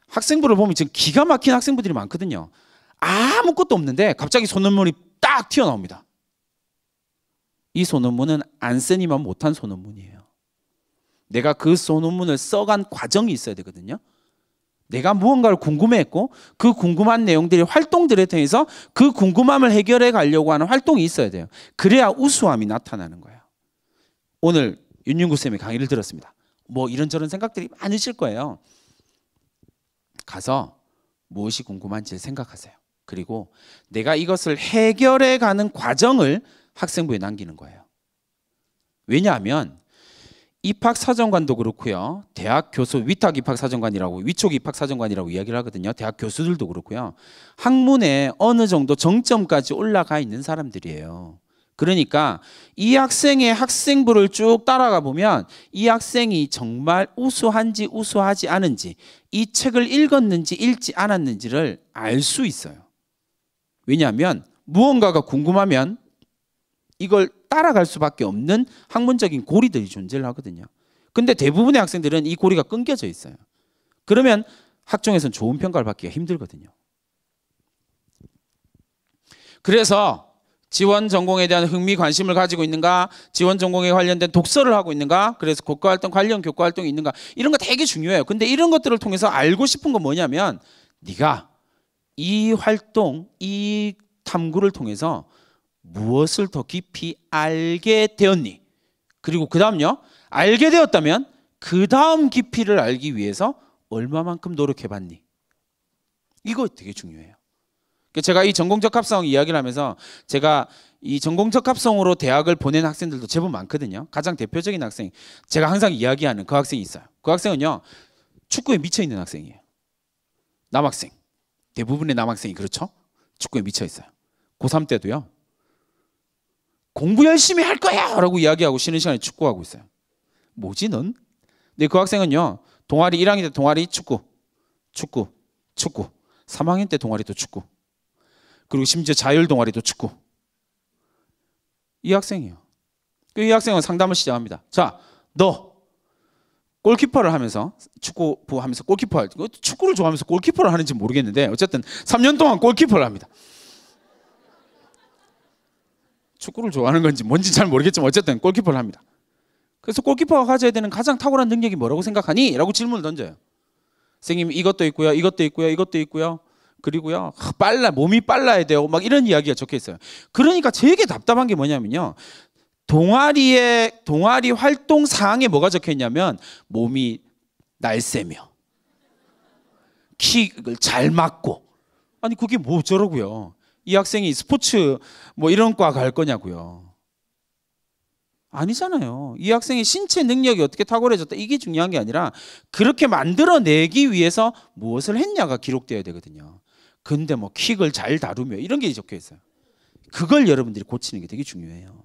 학생부를 보면 지금 기가 막힌 학생부들이 많거든요. 아무것도 없는데 갑자기 소논문이 딱 튀어나옵니다. 이 소논문은 안 쓰니만 못한 소논문이에요. 내가 그 소논문을 써간 과정이 있어야 되거든요. 내가 무언가를 궁금해했고 그 궁금한 내용들이 활동들에 통해서 그 궁금함을 해결해 가려고 하는 활동이 있어야 돼요. 그래야 우수함이 나타나는 거예요. 오늘 윤윤구 쌤의 강의를 들었습니다. 이런저런 생각들이 많으실 거예요. 가서 무엇이 궁금한지를 생각하세요. 그리고 내가 이것을 해결해 가는 과정을 학생부에 남기는 거예요. 왜냐하면 입학사정관도 그렇고요. 대학 교수 위탁 입학사정관이라고 위촉 입학사정관이라고 이야기를 하거든요. 대학 교수들도 그렇고요. 학문에 어느 정도 정점까지 올라가 있는 사람들이에요. 그러니까 이 학생의 학생부를 쭉 따라가 보면 이 학생이 정말 우수한지 우수하지 않은지, 이 책을 읽었는지 읽지 않았는지를 알 수 있어요. 왜냐하면 무언가가 궁금하면 이걸 따라갈 수밖에 없는 학문적인 고리들이 존재를 하거든요. 근데 대부분의 학생들은 이 고리가 끊겨져 있어요. 그러면 학종에서는 좋은 평가를 받기가 힘들거든요. 그래서 지원 전공에 대한 흥미 관심을 가지고 있는가, 지원 전공에 관련된 독서를 하고 있는가, 그래서 교과활동 관련 교과활동이 있는가, 이런 거 되게 중요해요. 근데 이런 것들을 통해서 알고 싶은 건 뭐냐면 네가 이 활동, 이 탐구를 통해서 무엇을 더 깊이 알게 되었니? 그리고 그 다음요, 알게 되었다면 그 다음 깊이를 알기 위해서 얼마만큼 노력해봤니? 이거 되게 중요해요. 제가 이 전공적합성 이야기를 하면서 제가 이 전공적합성으로 대학을 보낸 학생들도 제법 많거든요. 가장 대표적인 학생, 제가 항상 이야기하는 그 학생이 있어요. 그 학생은요, 축구에 미쳐있는 학생이에요. 남학생, 대부분의 남학생이 그렇죠? 축구에 미쳐 있어요. 고3 때도요, 공부 열심히 할 거야! 라고 이야기하고 쉬는 시간에 축구하고 있어요. 뭐지 넌? 근데 그 학생은요, 동아리 1학년 때 동아리 축구. 3학년 때 동아리도 축구. 그리고 심지어 자율 동아리도 축구. 이 학생이에요. 이 학생은 상담을 시작합니다. 자, 너 골키퍼를 하면서 축구부 하면서 골키퍼 할 때, 축구를 좋아하면서 골키퍼를 하는지 모르겠는데 어쨌든 3년 동안 골키퍼를 합니다. 축구를 좋아하는 건지 뭔지 잘 모르겠지만 어쨌든 골키퍼를 합니다. 그래서 골키퍼가 가져야 되는 가장 탁월한 능력이 뭐라고 생각하니? 라고 질문을 던져요. 선생님, 이것도 있고요, 이것도 있고요, 이것도 있고요. 그리고요, 몸이 빨라야 돼요. 막 이런 이야기가 적혀 있어요. 그러니까 되게 답답한 게 뭐냐면요, 동아리 활동 사항에 뭐가 적혀 있냐면 몸이 날쌔며 킥을 잘 맞고. 아니 그게 뭐 어쩌라고요? 이 학생이 스포츠 뭐 이런 과 갈 거냐고요? 아니잖아요. 이 학생의 신체 능력이 어떻게 탁월해졌다 이게 중요한 게 아니라 그렇게 만들어내기 위해서 무엇을 했냐가 기록되어야 되거든요. 근데 뭐 킥을 잘 다루며 이런 게 적혀 있어요. 그걸 여러분들이 고치는 게 되게 중요해요.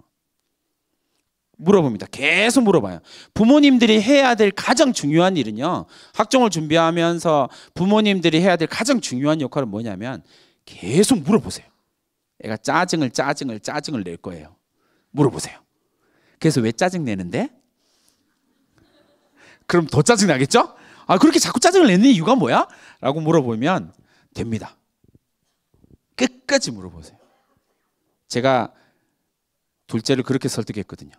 물어봅니다. 계속 물어봐요. 부모님들이 해야 될 가장 중요한 일은요, 학종을 준비하면서 부모님들이 해야 될 가장 중요한 역할은 뭐냐면 계속 물어보세요. 애가 짜증을 낼 거예요. 물어보세요. 그래서 왜 짜증 내는데? 그럼 더 짜증 나겠죠? 아, 그렇게 자꾸 짜증을 내는 이유가 뭐야? 라고 물어보면 됩니다. 끝까지 물어보세요. 제가 둘째를 그렇게 설득했거든요.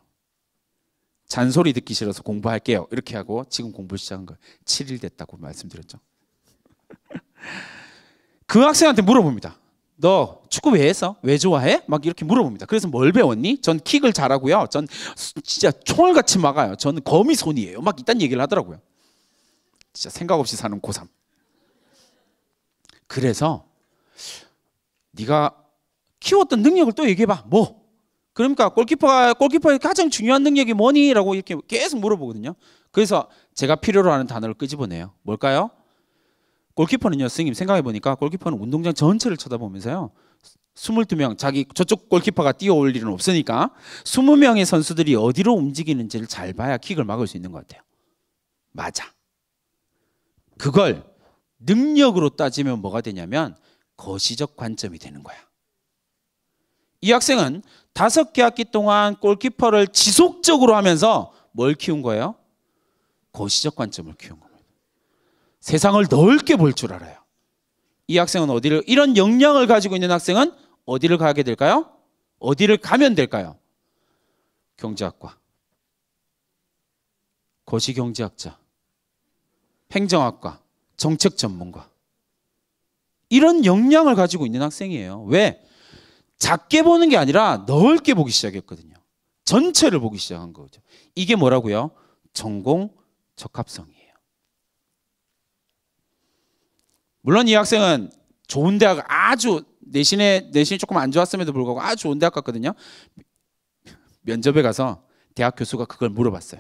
잔소리 듣기 싫어서 공부할게요. 이렇게 하고 지금 공부 시작한 거 7일 됐다고 말씀드렸죠. 그 학생한테 물어봅니다. 너 축구 왜 했어? 왜 좋아해? 막 이렇게 물어봅니다. 그래서 뭘 배웠니? 전 킥을 잘하고요. 전 진짜 총알같이 막아요. 저는 거미손이에요. 막 이딴 얘기를 하더라고요. 진짜 생각 없이 사는 고3. 그래서 네가 키웠던 능력을 또 얘기해봐. 뭐? 그러니까 골키퍼의 가장 중요한 능력이 뭐니? 라고 이렇게 계속 물어보거든요. 그래서 제가 필요로 하는 단어를 끄집어내요. 뭘까요? 골키퍼는요, 선생님 생각해보니까 골키퍼는 운동장 전체를 쳐다보면서요, 22명, 저쪽 골키퍼가 뛰어올 일은 없으니까 20명의 선수들이 어디로 움직이는지를 잘 봐야 킥을 막을 수 있는 것 같아요. 맞아. 그걸 능력으로 따지면 뭐가 되냐면 거시적 관점이 되는 거야. 이 학생은 5개 학기 동안 골키퍼를 지속적으로 하면서 뭘 키운 거예요? 거시적 관점을 키운 겁니다. 세상을 넓게 볼 줄 알아요. 이 학생은 이런 역량을 가지고 있는 학생은 어디를 가게 될까요? 어디를 가면 될까요? 경제학과, 거시경제학자, 행정학과, 정책 전문가. 이런 역량을 가지고 있는 학생이에요. 왜? 작게 보는 게 아니라 넓게 보기 시작했거든요. 전체를 보기 시작한 거죠. 이게 뭐라고요? 전공 적합성이에요. 물론 이 학생은 좋은 대학, 아주 내신이 조금 안 좋았음에도 불구하고 아주 좋은 대학 갔거든요. 면접에 가서 대학 교수가 그걸 물어봤어요.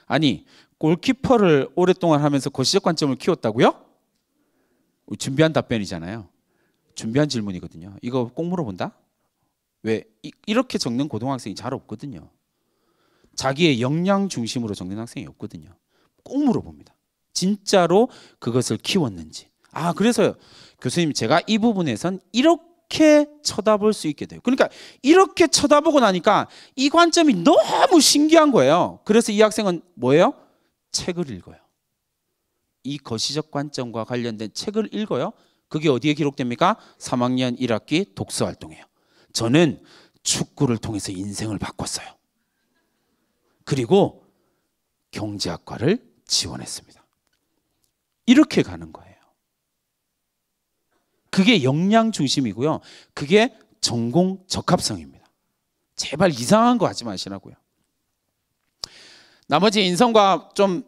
아니, 골키퍼를 오랫동안 하면서 거시적 관점을 키웠다고요? 준비한 답변이잖아요. 준비한 질문이거든요. 이거 꼭 물어본다? 왜? 이렇게 적는 고등학생이 잘 없거든요. 자기의 역량 중심으로 적는 학생이 없거든요. 꼭 물어봅니다. 진짜로 그것을 키웠는지. 아, 그래서요, 교수님, 제가 이 부분에선 이렇게 쳐다볼 수 있게 돼요. 그러니까 이렇게 쳐다보고 나니까 이 관점이 너무 신기한 거예요. 그래서 이 학생은 뭐예요? 책을 읽어요. 이 거시적 관점과 관련된 책을 읽어요. 그게 어디에 기록됩니까? 3학년 1학기 독서활동이에요. 저는 축구를 통해서 인생을 바꿨어요. 그리고 경제학과를 지원했습니다. 이렇게 가는 거예요. 그게 역량 중심이고요. 그게 전공 적합성입니다. 제발 이상한 거 하지 마시라고요. 나머지 인성과 좀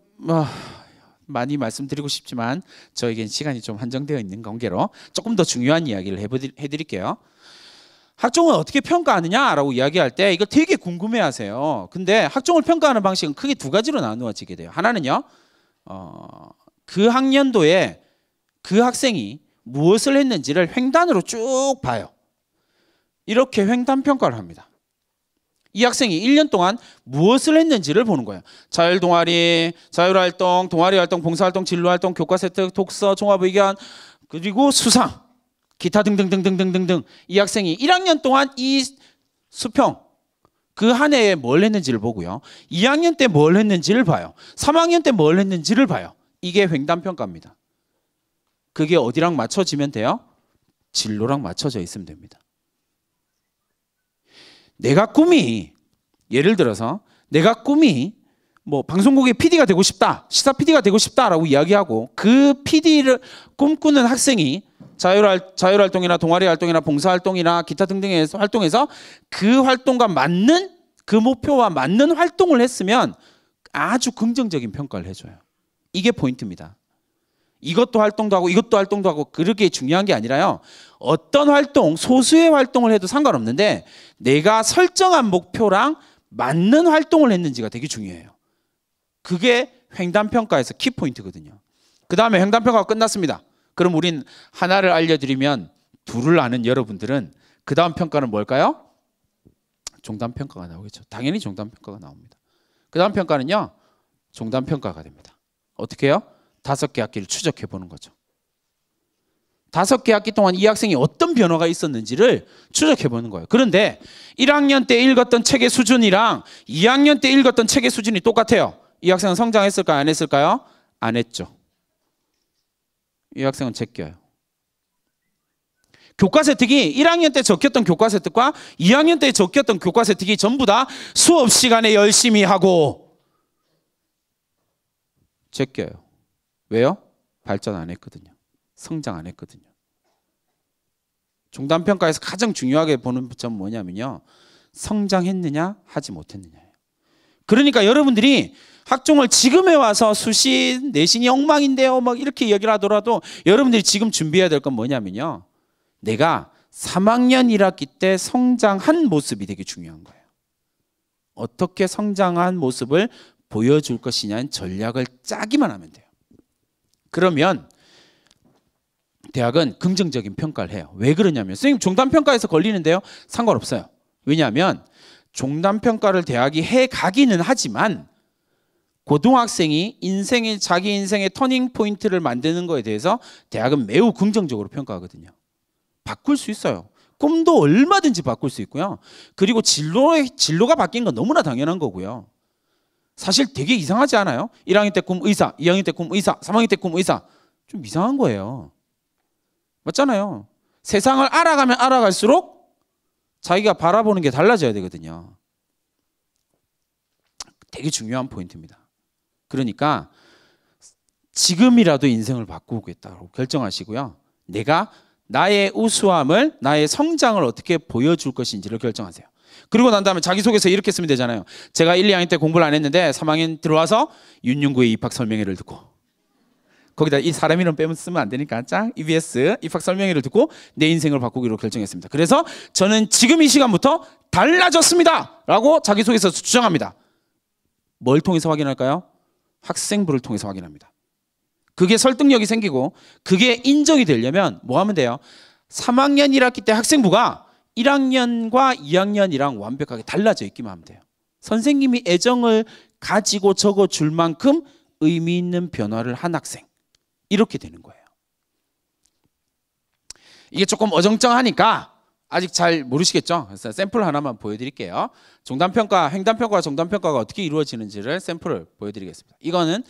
많이 말씀드리고 싶지만 저에겐 시간이 좀 한정되어 있는 관계로 조금 더 중요한 이야기를 해드릴게요. 학종을 어떻게 평가하느냐라고 이야기할 때 이거 되게 궁금해하세요. 근데 학종을 평가하는 방식은 크게 두 가지로 나누어지게 돼요. 하나는요, 그 학년도에 그 학생이 무엇을 했는지를 횡단으로 쭉 봐요. 이렇게 횡단 평가를 합니다. 이 학생이 1년 동안 무엇을 했는지를 보는 거예요. 자율동아리, 자율활동, 동아리활동, 봉사활동, 진로활동, 교과세특, 독서, 종합의견, 그리고 수상, 기타 등등등등등등등. 이 학생이 1학년 동안 이 수평, 그 한 해에 뭘 했는지를 보고요. 2학년 때 뭘 했는지를 봐요. 3학년 때 뭘 했는지를 봐요. 이게 횡단평가입니다. 그게 어디랑 맞춰지면 돼요? 진로랑 맞춰져 있으면 됩니다. 내가 꿈이, 예를 들어서 내가 꿈이 뭐 방송국의 PD가 되고 싶다, 시사 PD가 되고 싶다라고 이야기하고 그 PD를 꿈꾸는 학생이 자율활동이나 동아리 활동이나 봉사활동이나 기타 등등의 활동에서 그 활동과 맞는 그 목표와 맞는 활동을 했으면 아주 긍정적인 평가를 해줘요. 이게 포인트입니다. 이것도 활동도 하고 이것도 활동도 하고 그렇게 중요한 게 아니라요. 어떤 활동, 소수의 활동을 해도 상관없는데 내가 설정한 목표랑 맞는 활동을 했는지가 되게 중요해요. 그게 횡단평가에서 키포인트거든요. 그 다음에 횡단평가가 끝났습니다. 그럼 우린 하나를 알려드리면 둘을 아는 여러분들은 그 다음 평가는 뭘까요? 종단평가가 나오겠죠. 당연히 종단평가가 나옵니다. 그 다음 평가는요. 종단평가가 됩니다. 어떻게 해요? 5개 학기를 추적해 보는 거죠. 5개 학기 동안 이 학생이 어떤 변화가 있었는지를 추적해 보는 거예요. 그런데 1학년 때 읽었던 책의 수준이랑 2학년 때 읽었던 책의 수준이 똑같아요. 이 학생은 성장했을까요? 안 했을까요? 안 했죠. 이 학생은 제껴요. 교과서 획득이 1학년 때 적혔던 교과서 획득과 2학년 때 적혔던 교과서 획득이 전부 다 수업 시간에 열심히 하고 제껴요. 왜요? 발전 안 했거든요. 성장 안 했거든요. 종단평가에서 가장 중요하게 보는 점은 뭐냐면요. 성장했느냐 하지 못했느냐예요. 그러니까 여러분들이 학종을 지금에 와서 수시 내신이 엉망인데요 막 이렇게 얘기를 하더라도 여러분들이 지금 준비해야 될 건 뭐냐면요. 내가 3학년 1학기 때 성장한 모습이 되게 중요한 거예요. 어떻게 성장한 모습을 보여줄 것이냐는 전략을 짜기만 하면 돼요. 그러면 대학은 긍정적인 평가를 해요. 왜 그러냐면 선생님 종단평가에서 걸리는데요. 상관없어요. 왜냐하면 종단평가를 대학이 해가기는 하지만 고등학생이 자기 인생의 터닝 포인트를 만드는 거에 대해서 대학은 매우 긍정적으로 평가하거든요. 바꿀 수 있어요. 꿈도 얼마든지 바꿀 수 있고요. 그리고 진로가 바뀐 건 너무나 당연한 거고요. 사실 되게 이상하지 않아요? 1학년 때 꿈 의사, 2학년 때 꿈 의사, 3학년 때 꿈 의사. 좀 이상한 거예요. 맞잖아요. 세상을 알아가면 알아갈수록 자기가 바라보는 게 달라져야 되거든요. 되게 중요한 포인트입니다. 그러니까 지금이라도 인생을 바꾸겠다고 결정하시고요. 내가 나의 우수함을, 나의 성장을 어떻게 보여줄 것인지를 결정하세요. 그리고 난 다음에 자기소개서 이렇게 쓰면 되잖아요. 제가 1, 2학년 때 공부를 안 했는데 3학년 들어와서 윤윤구의 입학 설명회를 듣고 거기다 이 사람 이름 빼면 쓰면 안 되니까 짱 EBS 입학 설명회를 듣고 내 인생을 바꾸기로 결정했습니다. 그래서 저는 지금 이 시간부터 달라졌습니다 라고 자기소개서에서 주장합니다. 뭘 통해서 확인할까요? 학생부를 통해서 확인합니다. 그게 설득력이 생기고 그게 인정이 되려면 뭐 하면 돼요? 3학년 1학기 때 학생부가 1학년과 2학년이랑 완벽하게 달라져 있기만 하면 돼요. 선생님이 애정을 가지고 적어줄 만큼 의미 있는 변화를 한 학생. 이렇게 되는 거예요. 이게 조금 어정쩡하니까 아직 잘 모르시겠죠? 그래서 샘플 하나만 보여드릴게요. 종단평가, 횡단평가와 종단평가가 어떻게 이루어지는지를 샘플을 보여드리겠습니다. 이거는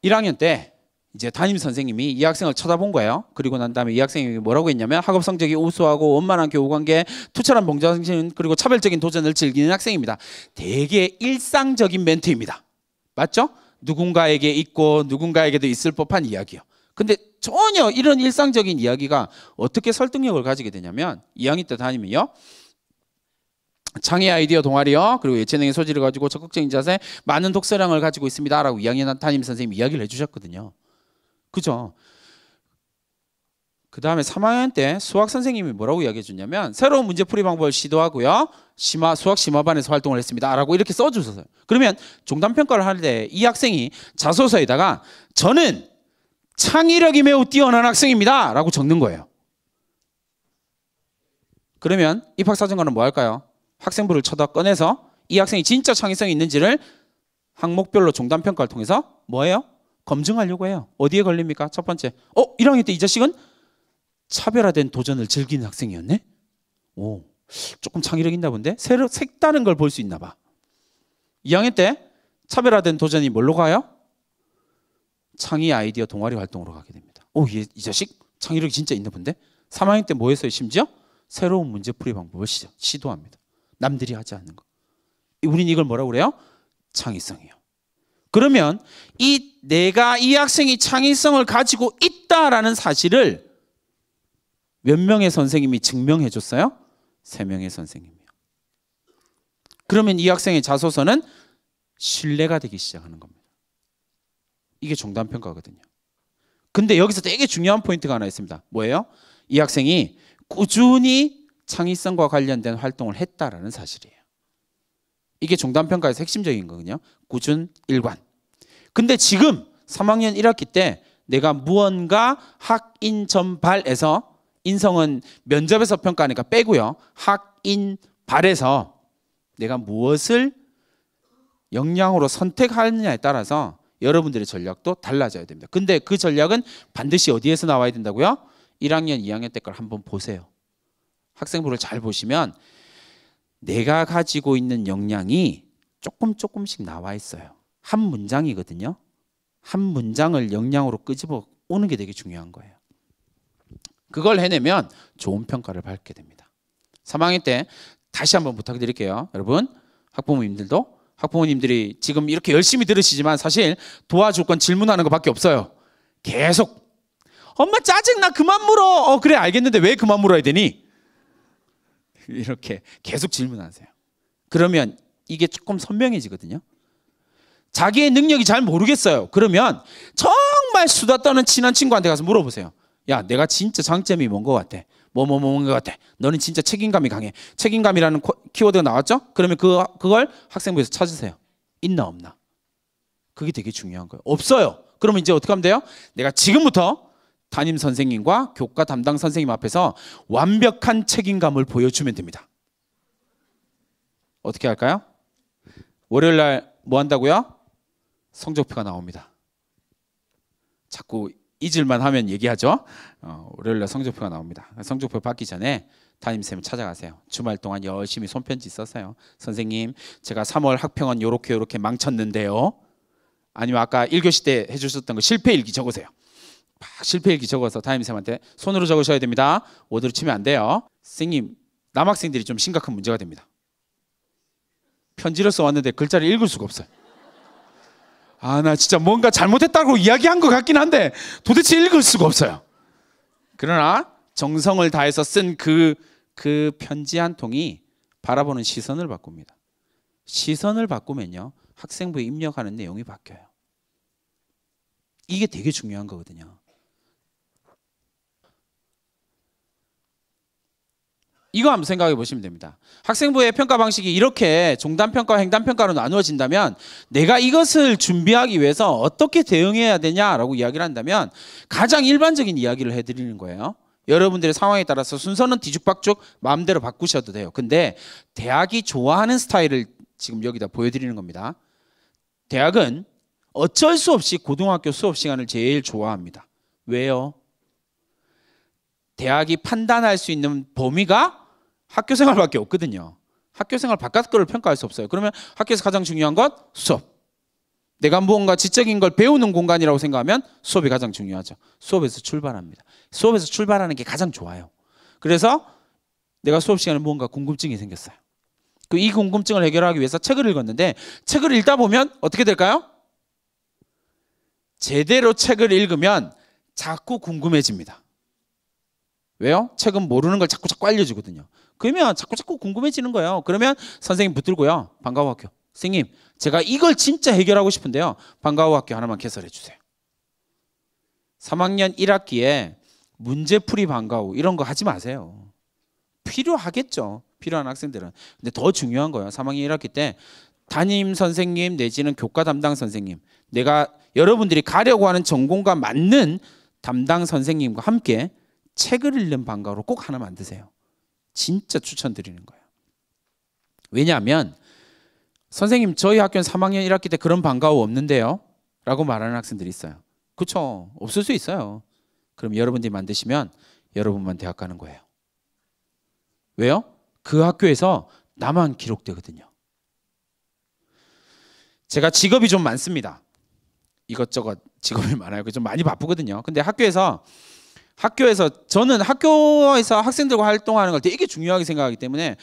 1학년 때 이제 담임 선생님이 이 학생을 쳐다본 거예요. 그리고 난 다음에 이 학생이 뭐라고 했냐면 학업 성적이 우수하고 원만한 교우관계, 투철한 봉사정신 그리고 차별적인 도전을 즐기는 학생입니다. 되게 일상적인 멘트입니다. 맞죠? 누군가에게 있고 누군가에게도 있을 법한 이야기요. 근데 전혀 이런 일상적인 이야기가 어떻게 설득력을 가지게 되냐면 2학년 때 다니면요. 창의 아이디어 동아리요. 그리고 예체능의 소질을 가지고 적극적인 자세, 많은 독서량을 가지고 있습니다. 라고 2학년 담임 선생님이 이야기를 해주셨거든요. 그죠? 그 다음에 3학년 때 수학 선생님이 뭐라고 이야기해 줬냐면 새로운 문제풀이 방법을 시도하고요. 수학 심화반에서 활동을 했습니다. 라고 이렇게 써주셨어요. 그러면 종단평가를 할 때 이 학생이 자소서에다가 저는 창의력이 매우 뛰어난 학생입니다. 라고 적는 거예요. 그러면 입학사정관은 뭐 할까요? 학생부를 쳐다 꺼내서 이 학생이 진짜 창의성이 있는지를 항목별로 종단평가를 통해서 뭐예요? 검증하려고 해요. 어디에 걸립니까? 첫 번째. 1학년 때 이 자식은 차별화된 도전을 즐기는 학생이었네? 오, 조금 창의력 있나 본데? 색다른 걸 볼 수 있나 봐. 2학년 때 차별화된 도전이 뭘로 가요? 창의 아이디어 동아리 활동으로 가게 됩니다. 이 자식 창의력이 진짜 있나 본데? 3학년 때 뭐 했어요? 심지어 새로운 문제풀이 방법을 시도합니다. 남들이 하지 않는 거. 우린 이걸 뭐라고 그래요? 창의성이요. 그러면 내가 이 학생이 창의성을 가지고 있다라는 사실을 몇 명의 선생님이 증명해 줬어요? 3명의 선생님이요. 그러면 이 학생의 자소서는 신뢰가 되기 시작하는 겁니다. 이게 종단평가거든요. 근데 여기서 되게 중요한 포인트가 하나 있습니다. 뭐예요? 이 학생이 꾸준히 창의성과 관련된 활동을 했다라는 사실이에요. 이게 종단평가에서 핵심적인 거거든요. 꾸준, 일관. 근데 지금 3학년 1학기 때 내가 무언가 학인전발에서, 인성은 면접에서 평가하니까 빼고요. 학인발에서 내가 무엇을 역량으로 선택하느냐에 따라서 여러분들의 전략도 달라져야 됩니다. 근데 그 전략은 반드시 어디에서 나와야 된다고요? 1학년, 2학년 때 걸 한번 보세요. 학생부를 잘 보시면 내가 가지고 있는 역량이 조금씩 나와 있어요. 한 문장이거든요. 한 문장을 역량으로 끄집어 오는 게 되게 중요한 거예요. 그걸 해내면 좋은 평가를 받게 됩니다. 3학년 때 다시 한번 부탁드릴게요. 여러분, 학부모님들이 지금 이렇게 열심히 들으시지만 사실 도와줄 건 질문하는 것밖에 없어요. 계속 엄마 짜증나 그만 물어. 그래 알겠는데 왜 그만 물어야 되니? 이렇게 계속 질문하세요. 그러면 이게 조금 선명해지거든요. 자기의 능력이 잘 모르겠어요. 그러면 정말 수다 떠는 친한 친구한테 가서 물어보세요. 야, 내가 진짜 장점이 뭔 것 같아? 뭔 것 같아? 너는 진짜 책임감이 강해. 책임감이라는 키워드가 나왔죠? 그러면 그걸 학생부에서 찾으세요. 있나 없나? 그게 되게 중요한 거예요. 없어요. 그러면 이제 어떻게 하면 돼요? 내가 지금부터 담임 선생님과 교과 담당 선생님 앞에서 완벽한 책임감을 보여주면 됩니다. 어떻게 할까요? 월요일 날 뭐 한다고요? 성적표가 나옵니다. 자꾸 잊을만 하면 얘기하죠. 월요일 날 성적표가 나옵니다. 성적표 받기 전에 담임쌤을 찾아가세요. 주말 동안 열심히 손편지 썼어요. 선생님, 제가 3월 학평은 요렇게 망쳤는데요. 아니면 아까 1교시 때 해주셨던 거 실패일기 적으세요. 실패일기 적어서 담임쌤한테 손으로 적으셔야 됩니다. 워드로 치면 안 돼요. 선생님, 남학생들이 좀 심각한 문제가 됩니다. 편지를 써왔는데 글자를 읽을 수가 없어요. 나 진짜 뭔가 잘못했다고 이야기한 것 같긴 한데 도대체 읽을 수가 없어요. 그러나 정성을 다해서 쓴 그 편지 한 통이 바라보는 시선을 바꿉니다. 시선을 바꾸면요, 학생부에 입력하는 내용이 바뀌어요. 이게 되게 중요한 거거든요. 이거 한번 생각해 보시면 됩니다. 학생부의 평가 방식이 이렇게 종단평가와 행단평가로 나누어진다면 내가 이것을 준비하기 위해서 어떻게 대응해야 되냐라고 이야기를 한다면 가장 일반적인 이야기를 해드리는 거예요. 여러분들의 상황에 따라서 순서는 뒤죽박죽 마음대로 바꾸셔도 돼요. 근데 대학이 좋아하는 스타일을 지금 여기다 보여드리는 겁니다. 대학은 어쩔 수 없이 고등학교 수업 시간을 제일 좋아합니다. 왜요? 대학이 판단할 수 있는 범위가 학교 생활밖에 없거든요. 학교 생활 바깥 거를 평가할 수 없어요. 그러면 학교에서 가장 중요한 것 수업. 내가 무언가 지적인 걸 배우는 공간이라고 생각하면 수업이 가장 중요하죠. 수업에서 출발합니다. 수업에서 출발하는 게 가장 좋아요. 그래서 내가 수업 시간에 무언가 궁금증이 생겼어요. 이 궁금증을 해결하기 위해서 책을 읽었는데 책을 읽다 보면 어떻게 될까요? 제대로 책을 읽으면 자꾸 궁금해집니다. 왜요? 책은 모르는 걸 자꾸 알려주거든요. 그러면 자꾸 궁금해지는 거예요. 그러면 선생님 붙들고요. 방과후 학교. 선생님, 제가 이걸 진짜 해결하고 싶은데요. 방과후 학교 하나만 개설해 주세요. 3학년 1학기에 문제풀이 방과후 이런 거 하지 마세요. 필요하겠죠. 필요한 학생들은. 근데 더 중요한 거예요. 3학년 1학기 때 담임 선생님 내지는 교과 담당 선생님, 내가 여러분들이 가려고 하는 전공과 맞는 담당 선생님과 함께 책을 읽는 방과후로 꼭 하나 만드세요. 진짜 추천드리는 거예요. 왜냐하면 선생님, 저희 학교는 3학년 1학기 때 그런 방과후 없는데요 라고 말하는 학생들이 있어요. 그렇죠. 없을 수 있어요. 그럼 여러분들이 만드시면 여러분만 대학 가는 거예요. 왜요? 그 학교에서 나만 기록되거든요. 제가 직업이 좀 많습니다. 이것저것 직업이 많아요. 좀 많이 바쁘거든요. 근데 학교에서 저는 학교에서 학생들과 활동하는 걸 되게 중요하게 생각하기 때문에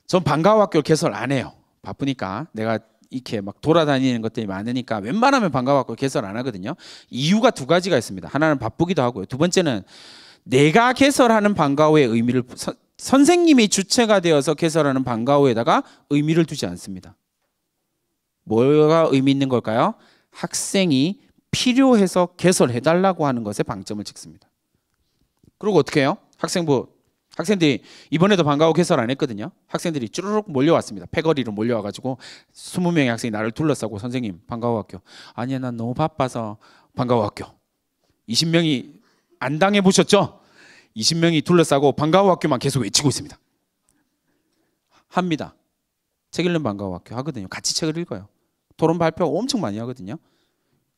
전 방과후 학교를 개설 안 해요. 바쁘니까. 내가 이렇게 막 돌아다니는 것들이 많으니까 웬만하면 방과후 학교를 개설 안 하거든요. 이유가 두 가지가 있습니다. 하나는 바쁘기도 하고요. 두 번째는 내가 개설하는 방과후의 의미를 선생님이 주체가 되어서 개설하는 방과후에다가 의미를 두지 않습니다. 뭐가 의미 있는 걸까요? 학생이 필요해서 개설해달라고 하는 것에 방점을 찍습니다. 그리고 어떻게 해요? 학생들이 이번에도 방과후 개설 안 했거든요. 학생들이 쭈르륵 몰려왔습니다. 패거리로 몰려와가지고 20명의 학생이 나를 둘러싸고 선생님 방과후 학교. 아니야 난 너무 바빠서 방과후 학교. 20명이 안 당해보셨죠? 20명이 둘러싸고 방과후 학교만 계속 외치고 있습니다. 합니다. 책 읽는 방과후 학교 하거든요. 같이 책을 읽어요. 토론 발표 엄청 많이 하거든요.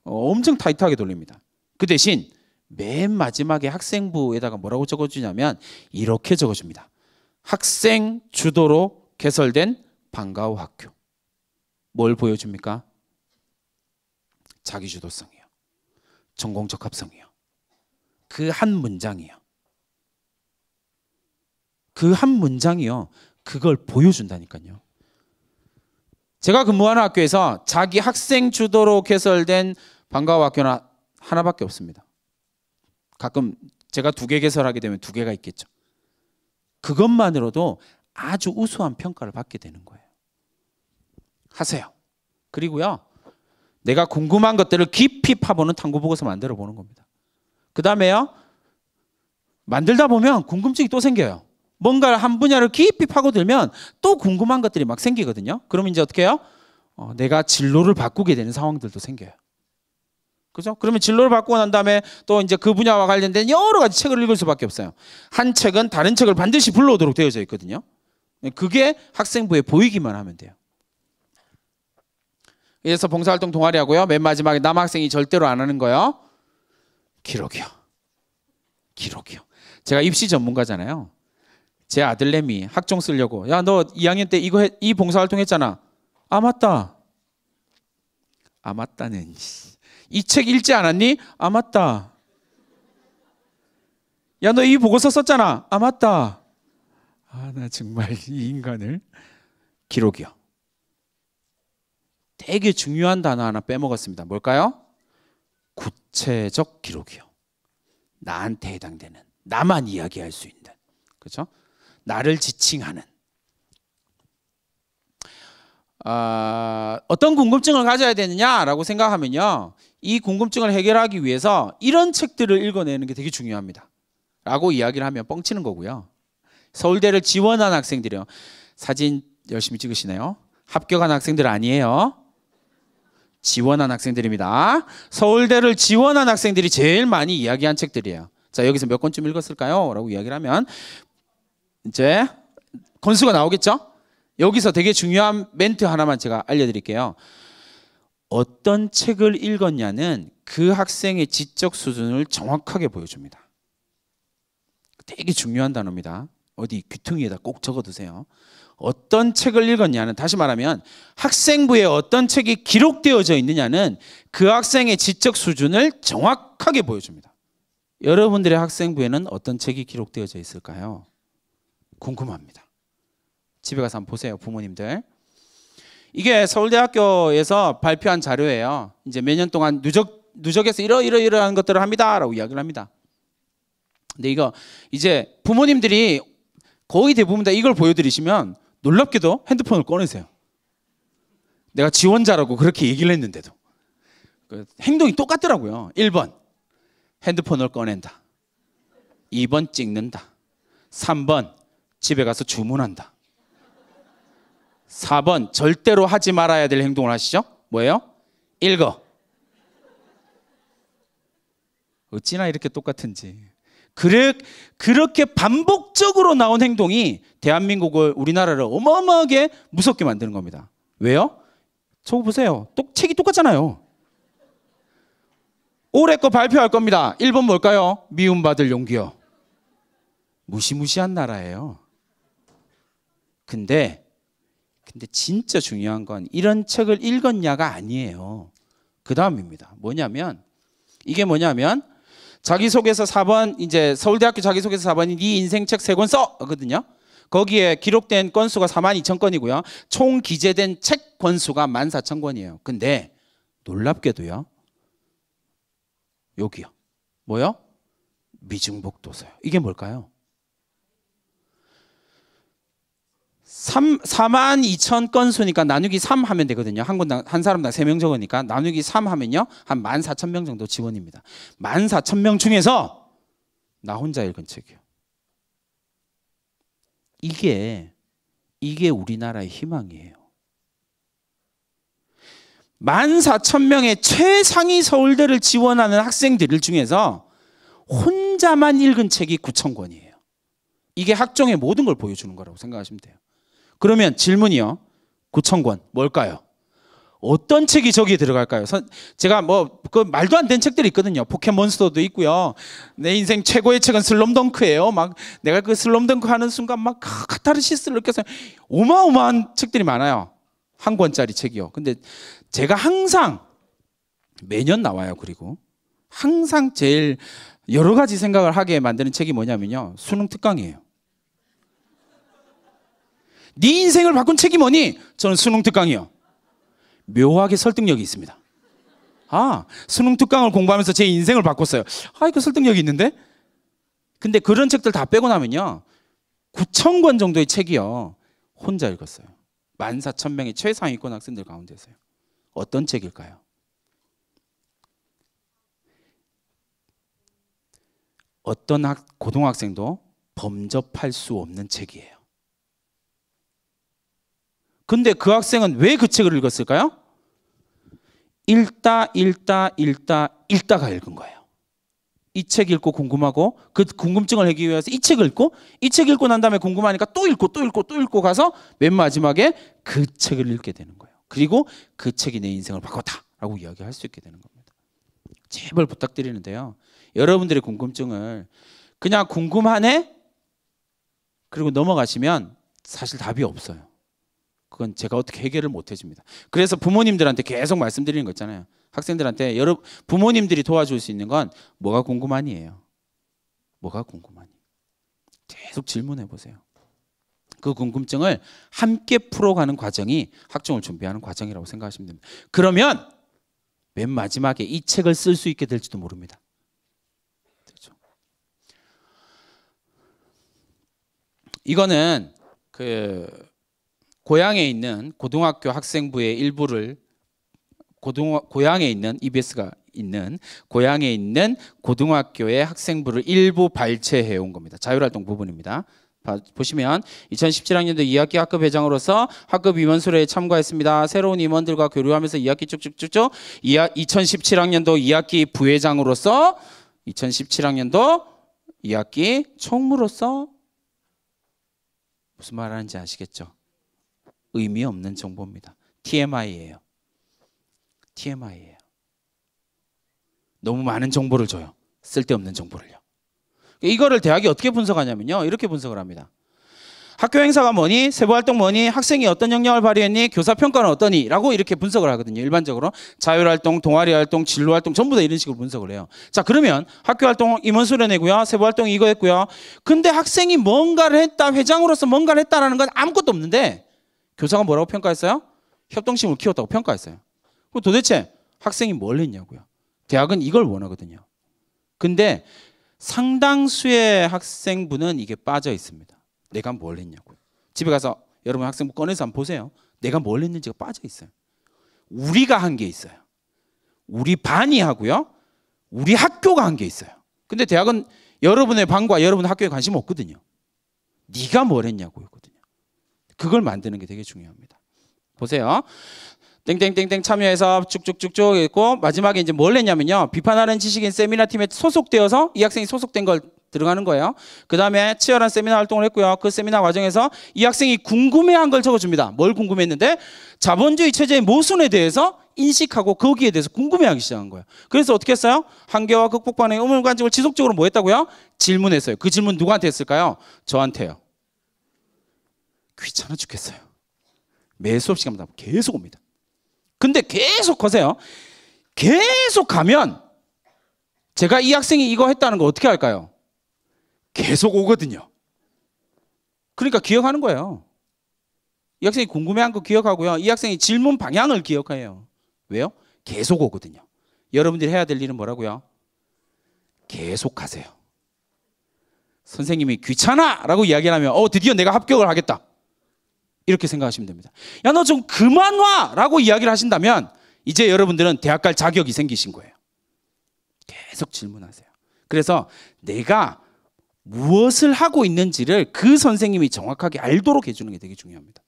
엄청 타이트하게 돌립니다. 그 대신 맨 마지막에 학생부에다가 뭐라고 적어주냐면 이렇게 적어줍니다. 학생 주도로 개설된 방과후 학교. 뭘 보여줍니까? 자기주도성이요. 전공적합성이요. 그 한 문장이요. 그 한 문장이요. 그걸 보여준다니까요. 제가 근무하는 학교에서 자기 학생 주도로 개설된 방과후 학교는 하나밖에 없습니다. 가끔 제가 2개 개설하게 되면 2개가 있겠죠. 그것만으로도 아주 우수한 평가를 받게 되는 거예요. 하세요. 그리고요, 내가 궁금한 것들을 깊이 파보는 탐구보고서 만들어 보는 겁니다. 그 다음에요, 만들다 보면 궁금증이 또 생겨요. 뭔가 한 분야를 깊이 파고들면 또 궁금한 것들이 막 생기거든요. 그럼 이제 어떻게 해요? 내가 진로를 바꾸게 되는 상황들도 생겨요. 그죠? 그러면 진로를 바꾸고 난 다음에 또 이제 그 분야와 관련된 여러 가지 책을 읽을 수밖에 없어요. 한 책은 다른 책을 반드시 불러오도록 되어져 있거든요. 그게 학생부에 보이기만 하면 돼요. 그래서 봉사활동 동아리 하고요. 맨 마지막에 남학생이 절대로 안 하는 거요. 기록이요. 기록이요. 제가 입시 전문가잖아요. 제 아들내미 학종 쓰려고 야 너 2학년 때 이 봉사활동 했잖아. 아 맞다. 아 맞다는 이 책 읽지 않았니? 아 맞다. 야 너 이 보고서 썼잖아. 아 맞다. 아 나 정말 이 인간을. 기록이요. 되게 중요한 단어 하나 빼먹었습니다. 뭘까요? 구체적 기록이요. 나한테 해당되는, 나만 이야기할 수 있는, 그렇죠? 나를 지칭하는. 어떤 궁금증을 가져야 되느냐라고 생각하면요, 이 궁금증을 해결하기 위해서 이런 책들을 읽어내는 게 되게 중요합니다. 라고 이야기를 하면 뻥치는 거고요. 서울대를 지원한 학생들이요. 사진 열심히 찍으시네요. 합격한 학생들 아니에요. 지원한 학생들입니다. 서울대를 지원한 학생들이 제일 많이 이야기한 책들이에요. 자, 여기서 몇 권쯤 읽었을까요? 라고 이야기를 하면 이제 건수가 나오겠죠? 여기서 되게 중요한 멘트 하나만 제가 알려드릴게요. 어떤 책을 읽었냐는 그 학생의 지적 수준을 정확하게 보여줍니다. 되게 중요한 단어입니다. 어디 귀퉁이에다 꼭 적어두세요. 어떤 책을 읽었냐는, 다시 말하면 학생부에 어떤 책이 기록되어져 있느냐는 그 학생의 지적 수준을 정확하게 보여줍니다. 여러분들의 학생부에는 어떤 책이 기록되어져 있을까요? 궁금합니다. 집에 가서 한번 보세요, 부모님들. 이게 서울대학교에서 발표한 자료예요. 이제 몇 년 동안 누적해서 이러이러한 것들을 합니다라고 이야기를 합니다. 근데 이거 이제 부모님들이 거의 대부분 다 이걸 보여드리시면 놀랍게도 핸드폰을 꺼내세요. 내가 지원자라고 그렇게 얘기를 했는데도 행동이 똑같더라고요. 1번 핸드폰을 꺼낸다. 2번 찍는다. 3번 집에 가서 주문한다. 4번 절대로 하지 말아야 될 행동을 하시죠. 뭐예요? 읽어. 어찌나 이렇게 똑같은지. 그렇게 반복적으로 나온 행동이 대한민국을, 우리나라를 어마어마하게 무섭게 만드는 겁니다. 왜요? 저거 보세요. 책이 똑같잖아요. 올해 거 발표할 겁니다. 1번 뭘까요? 미움받을 용기요. 무시무시한 나라예요. 근데 진짜 중요한 건 이런 책을 읽었냐가 아니에요. 그 다음입니다. 이게 뭐냐면 자기소개서 4번, 이제 서울대학교 자기소개서 4번이 네 인생책 3권 써거든요. 거기에 기록된 건수가 42,000건이고요. 총 기재된 책 권수가 14,000권이에요. 근데 놀랍게도요, 여기요. 뭐요? 미중복 도서요. 이게 뭘까요? 4만 2천 건수니까 나누기 3 하면 되거든요. 한 사람당 3명 적으니까 나누기 3 하면요. 한 14,000명 정도 지원입니다. 14,000명 중에서 나 혼자 읽은 책이요. 이게 우리나라의 희망이에요. 14,000명의 최상위 서울대를 지원하는 학생들 중에서 혼자만 읽은 책이 9,000권이에요. 이게 학종의 모든 걸 보여주는 거라고 생각하시면 돼요. 그러면 질문이요. 9,000권 뭘까요? 어떤 책이 저기에 들어갈까요? 제가 그 말도 안 되는 책들이 있거든요. 포켓몬스터도 있고요. 내 인생 최고의 책은 슬럼덩크예요. 막 내가 그 슬럼덩크 하는 순간 막 카타르시스를 느껴서 어마어마한 책들이 많아요. 한 권짜리 책이요. 근데 제가 항상 매년 나와요. 그리고 항상 제일 여러 가지 생각을 하게 만드는 책이 뭐냐면요. 수능 특강이에요. 네 인생을 바꾼 책이 뭐니? 저는 수능 특강이요. 묘하게 설득력이 있습니다. 수능 특강을 공부하면서 제 인생을 바꿨어요. 이거 설득력이 있는데? 근데 그런 책들 다 빼고 나면요. 9,000권 정도의 책이요. 혼자 읽었어요. 14,000명의 최상위권 학생들 가운데서요. 어떤 책일까요? 어떤 고등학생도 범접할 수 없는 책이에요. 근데 그 학생은 왜 그 책을 읽었을까요? 읽다가 읽은 거예요. 이 책 읽고 궁금하고 그 궁금증을 해결하기 위해서 이 책을 읽고 이 책 읽고 난 다음에 궁금하니까 또 읽고 가서 맨 마지막에 그 책을 읽게 되는 거예요. 그리고 그 책이 내 인생을 바꿨다라고 이야기할 수 있게 되는 겁니다. 제발 부탁드리는데요. 여러분들의 궁금증을 그냥 궁금하네? 그리고 넘어가시면 사실 답이 없어요. 그건 제가 어떻게 해결을 못 해줍니다. 그래서 부모님들한테 계속 말씀드리는 거 있잖아요. 학생들한테 부모님들이 도와줄 수 있는 건 뭐가 궁금하니예요. 뭐가 궁금하니? 계속 질문해 보세요. 그 궁금증을 함께 풀어가는 과정이 학종을 준비하는 과정이라고 생각하시면 됩니다. 그러면 맨 마지막에 이 책을 쓸 수 있게 될지도 모릅니다. 그렇죠? 이거는 고향에 있는 고등학교 학생부의 일부를 고향에 있는 EBS가 있는 고향에 있는 고등학교의 학생부를 일부 발췌해 온 겁니다. 자율활동 부분입니다. 보시면 2017학년도 2학기 학급 회장으로서 학급 임원 수료에 참가했습니다. 새로운 임원들과 교류하면서 2학기 쭉쭉쭉쭉 2017학년도 2학기 부회장으로서 2017학년도 2학기 총무로서 무슨 말 하는지 아시겠죠? 의미 없는 정보입니다. TMI예요. TMI예요. 너무 많은 정보를 줘요. 쓸데없는 정보를요. 이거를 대학이 어떻게 분석하냐면요. 이렇게 분석을 합니다. 학교 행사가 뭐니? 세부활동 뭐니? 학생이 어떤 역량을 발휘했니? 교사평가는 어떠니? 라고 이렇게 분석을 하거든요. 일반적으로 자율활동, 동아리활동, 진로활동 전부 다 이런 식으로 분석을 해요. 자, 그러면 학교활동 임원 수련회고요. 세부활동 이거 했고요. 근데 학생이 뭔가를 했다, 회장으로서 뭔가를 했다라는 건 아무것도 없는데 교사가 뭐라고 평가했어요? 협동심을 키웠다고 평가했어요. 그럼 도대체 학생이 뭘 했냐고요. 대학은 이걸 원하거든요. 근데 상당수의 학생부는 이게 빠져 있습니다. 내가 뭘 했냐고요. 집에 가서 여러분 학생부 꺼내서 한번 보세요. 내가 뭘 했는지가 빠져 있어요. 우리가 한 게 있어요. 우리 반이 하고요. 우리 학교가 한 게 있어요. 근데 대학은 여러분의 반과 여러분 학교에 관심 없거든요. 네가 뭘 했냐고요. 그걸 만드는 게 되게 중요합니다. 보세요. 땡땡땡땡 참여해서 쭉쭉쭉쭉 있고 마지막에 이제 뭘 했냐면요. 비판하는 지식인 세미나 팀에 소속되어서 이 학생이 소속된 걸 들어가는 거예요. 그 다음에 치열한 세미나 활동을 했고요. 그 세미나 과정에서 이 학생이 궁금해한 걸 적어줍니다. 뭘 궁금했는데 자본주의 체제의 모순에 대해서 인식하고 거기에 대해서 궁금해하기 시작한 거예요. 그래서 어떻게 했어요? 한계와 극복반의 의문관증을 지속적으로 뭐 했다고요? 질문했어요. 그 질문 누구한테 했을까요? 저한테요. 귀찮아 죽겠어요. 매 수업 시간마다 계속 옵니다. 근데 계속 거세요. 계속 가면 제가 이 학생이 이거 했다는 거 어떻게 할까요? 계속 오거든요. 그러니까 기억하는 거예요. 이 학생이 궁금해한 거 기억하고요. 이 학생이 질문 방향을 기억해요. 왜요? 계속 오거든요. 여러분들이 해야 될 일은 뭐라고요? 계속 가세요. 선생님이 귀찮아! 라고 이야기를 하면 드디어 내가 합격을 하겠다. 이렇게 생각하시면 됩니다. 야, 너 좀 그만 와! 라고 이야기를 하신다면 이제 여러분들은 대학 갈 자격이 생기신 거예요. 계속 질문하세요. 그래서 내가 무엇을 하고 있는지를 그 선생님이 정확하게 알도록 해주는 게 되게 중요합니다.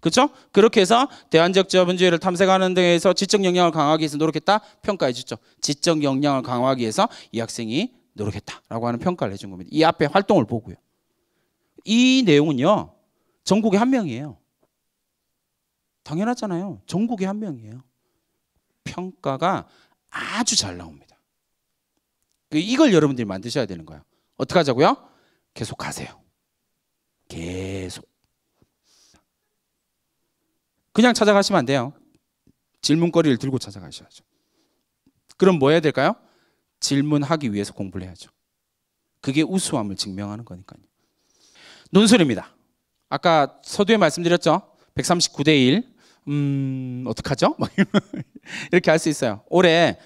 그렇죠? 그렇게 해서 대안적 자본주의를 탐색하는 데에서 지적 역량을 강화하기 위해서 노력했다? 평가해 주죠. 지적 역량을 강화하기 위해서 이 학생이 노력했다라고 하는 평가를 해준 겁니다. 이 앞에 활동을 보고요. 이 내용은요. 전국에 한 명이에요. 당연하잖아요. 전국에 한 명이에요. 평가가 아주 잘 나옵니다. 이걸 여러분들이 만드셔야 되는 거예요. 어떻게 하자고요? 계속 가세요. 계속. 그냥 찾아가시면 안 돼요. 질문거리를 들고 찾아가셔야죠. 그럼 뭐 해야 될까요? 질문하기 위해서 공부를 해야죠. 그게 우수함을 증명하는 거니까요. 논술입니다. 아까 서두에 말씀드렸죠. 139대 1. 어떡하죠? 이렇게 할 수 있어요. 올해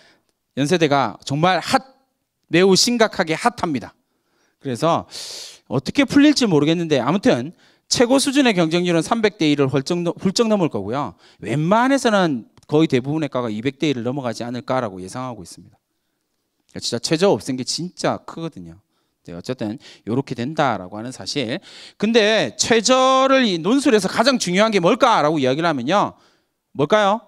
연세대가 정말 매우 심각하게 핫합니다. 그래서 어떻게 풀릴지 모르겠는데 아무튼 최고 수준의 경쟁률은 300대 1을 훌쩍 넘을 거고요. 웬만해서는 거의 대부분의 과가 200대 1을 넘어가지 않을까라고 예상하고 있습니다. 진짜 최저 없앤 게 진짜 크거든요. 네, 어쨌든 이렇게 된다라고 하는 사실. 근데 최저를 이 논술에서 가장 중요한 게 뭘까라고 이야기를 하면요. 뭘까요?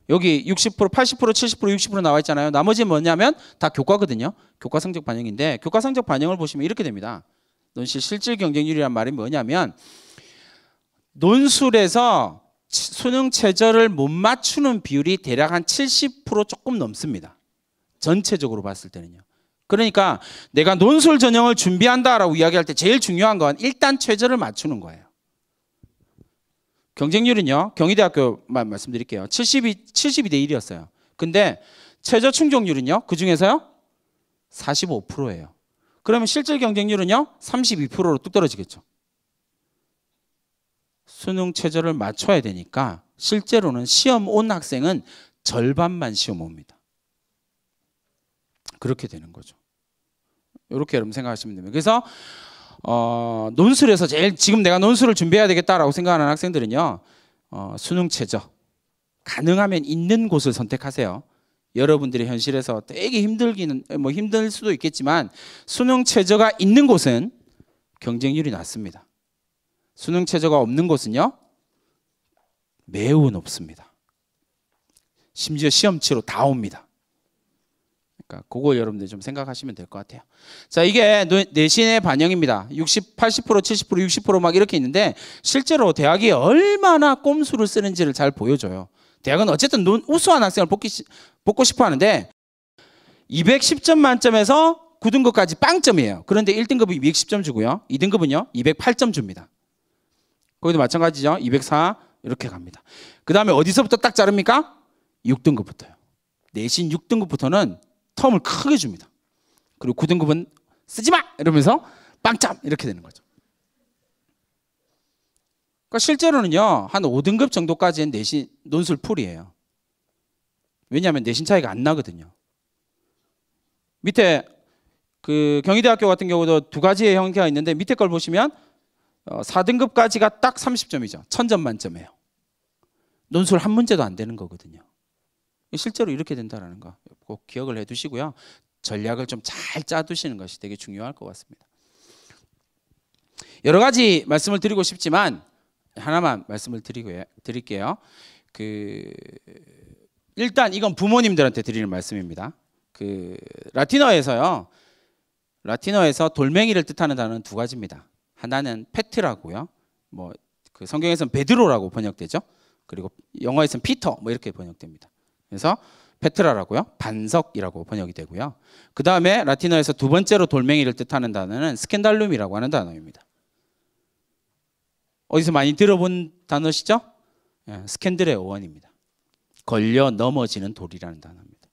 여기 60%, 80%, 70%, 60% 나와 있잖아요. 나머지는 뭐냐면 다 교과거든요. 교과 성적 반영인데 교과 성적 반영을 보시면 이렇게 됩니다. 논술 실질 경쟁률이란 말이 뭐냐면 논술에서 수능 최저를 못 맞추는 비율이 대략 한 70% 조금 넘습니다. 전체적으로 봤을 때는요. 그러니까 내가 논술 전형을 준비한다라고 이야기할 때 제일 중요한 건 일단 최저를 맞추는 거예요. 경쟁률은요. 경희대학교만 말씀드릴게요. 72대 1이었어요. 근데 최저 충족률은요. 그중에서요. 45%예요. 그러면 실질 경쟁률은요. 32%로 뚝 떨어지겠죠. 수능 최저를 맞춰야 되니까 실제로는 시험 온 학생은 절반만 시험 옵니다. 그렇게 되는 거죠. 이렇게 여러분 생각하시면 됩니다. 그래서 논술에서 제일 지금 내가 논술을 준비해야 되겠다라고 생각하는 학생들은요. 수능 최저 가능하면 있는 곳을 선택하세요. 여러분들이 현실에서 되게 힘들 수도 있겠지만 수능 최저가 있는 곳은 경쟁률이 낮습니다. 수능 최저가 없는 곳은요. 매우 높습니다. 심지어 시험치로 다 옵니다. 그러니까 그거 여러분들 좀 생각하시면 될 것 같아요. 자, 이게 내신의 반영입니다. 60, 80%, 70%, 60% 막 이렇게 있는데 실제로 대학이 얼마나 꼼수를 쓰는지를 잘 보여줘요. 대학은 어쨌든 우수한 학생을 뽑고 싶어 하는데 210점 만점에서 9등급까지 빵점이에요. 그런데 1등급이 210점 주고요. 2등급은요. 208점 줍니다. 거기도 마찬가지죠. 204 이렇게 갑니다. 그 다음에 어디서부터 딱 자릅니까? 6등급부터요. 내신 6등급부터는 텀을 크게 줍니다. 그리고 9등급은 쓰지 마! 이러면서 빵점! 이렇게 되는 거죠. 그러니까 실제로는요, 한 5등급 정도까지는 내신 논술 풀이에요. 왜냐하면 내신 차이가 안 나거든요. 밑에 그 경희대학교 같은 경우도 두 가지의 형태가 있는데 밑에 걸 보시면 4등급까지가 딱 30점이죠. 1000점 만점이에요. 논술 한 문제도 안 되는 거거든요. 실제로 이렇게 된다는 거 꼭 기억을 해두시고요. 전략을 좀 잘 짜두시는 것이 되게 중요할 것 같습니다. 여러 가지 말씀을 드리고 싶지만 하나만 말씀을 드릴게요. 일단 이건 부모님들한테 드리는 말씀입니다. 라틴어에서 돌멩이를 뜻하는 단어는 두 가지입니다. 하나는 페트라고요. 그 성경에서는 베드로라고 번역되죠. 그리고 영어에서는 피터 이렇게 번역됩니다. 그래서 페트라라고요. 반석이라고 번역이 되고요. 그 다음에 라틴어에서 두 번째로 돌멩이를 뜻하는 단어는 스캔달룸이라고 하는 단어입니다. 어디서 많이 들어본 단어시죠? 스캔들의 어원입니다. 걸려 넘어지는 돌이라는 단어입니다.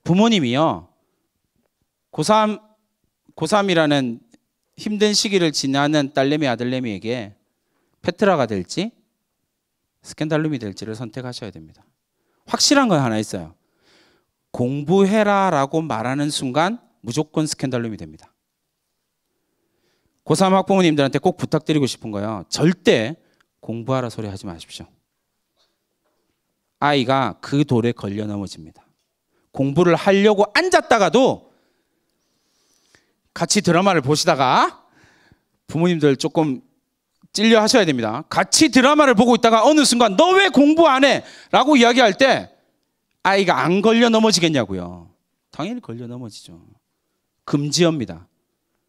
부모님이요. 고3이라는 힘든 시기를 지나는 딸내미 아들내미에게 페트라가 될지 스캔달룸이 될지를 선택하셔야 됩니다. 확실한 건 하나 있어요. 공부해라 라고 말하는 순간 무조건 스캔달룸이 됩니다. 고3 학부모님들한테 꼭 부탁드리고 싶은 거예요. 절대 공부하라 소리 하지 마십시오. 아이가 그 돌에 걸려 넘어집니다. 공부를 하려고 앉았다가도 같이 드라마를 보시다가 부모님들 조금 찔려 하셔야 됩니다. 같이 드라마를 보고 있다가 어느 순간 너 왜 공부 안 해? 라고 이야기할 때 아이가 안 걸려 넘어지겠냐고요. 당연히 걸려 넘어지죠. 금지어입니다.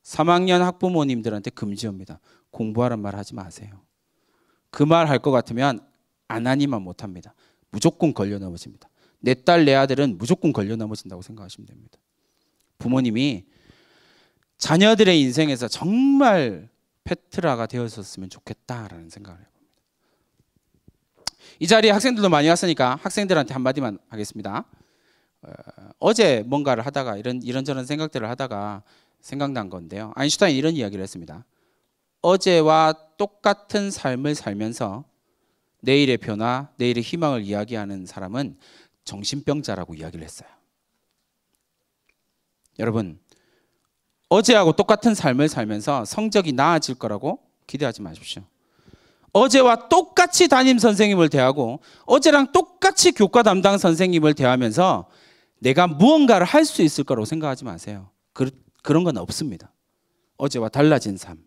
3학년 학부모님들한테 금지어입니다. 공부하란 말 하지 마세요. 그 말 할 것 같으면 안 하니만 못합니다. 무조건 걸려 넘어집니다. 내 딸, 내 아들은 무조건 걸려 넘어진다고 생각하시면 됩니다. 부모님이 자녀들의 인생에서 정말 페트라가 되었었으면 좋겠다라는 생각을 해봅니다. 이 자리에 학생들도 많이 왔으니까 학생들한테 한마디만 하겠습니다. 어제 뭔가를 하다가 이런저런 생각들을 하다가 생각난 건데요. 아인슈타인이 이런 이야기를 했습니다. 어제와 똑같은 삶을 살면서 내일의 변화, 내일의 희망을 이야기하는 사람은 정신병자라고 이야기를 했어요. 여러분, 어제하고 똑같은 삶을 살면서 성적이 나아질 거라고 기대하지 마십시오. 어제와 똑같이 담임 선생님을 대하고 어제랑 똑같이 교과 담당 선생님을 대하면서 내가 무언가를 할 수 있을 거라고 생각하지 마세요. 그런 건 없습니다. 어제와 달라진 삶,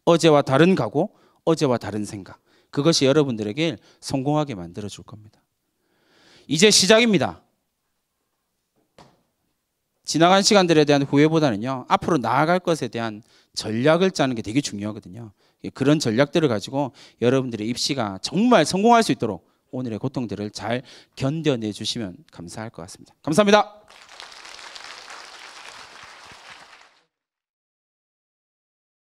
어제와 다른 각오, 어제와 다른 생각, 그것이 여러분들에게 성공하게 만들어줄 겁니다. 이제 시작입니다. 지나간 시간들에 대한 후회보다는요, 앞으로 나아갈 것에 대한 전략을 짜는 게 되게 중요하거든요. 그런 전략들을 가지고 여러분들의 입시가 정말 성공할 수 있도록 오늘의 고통들을 잘 견뎌내 주시면 감사할 것 같습니다. 감사합니다.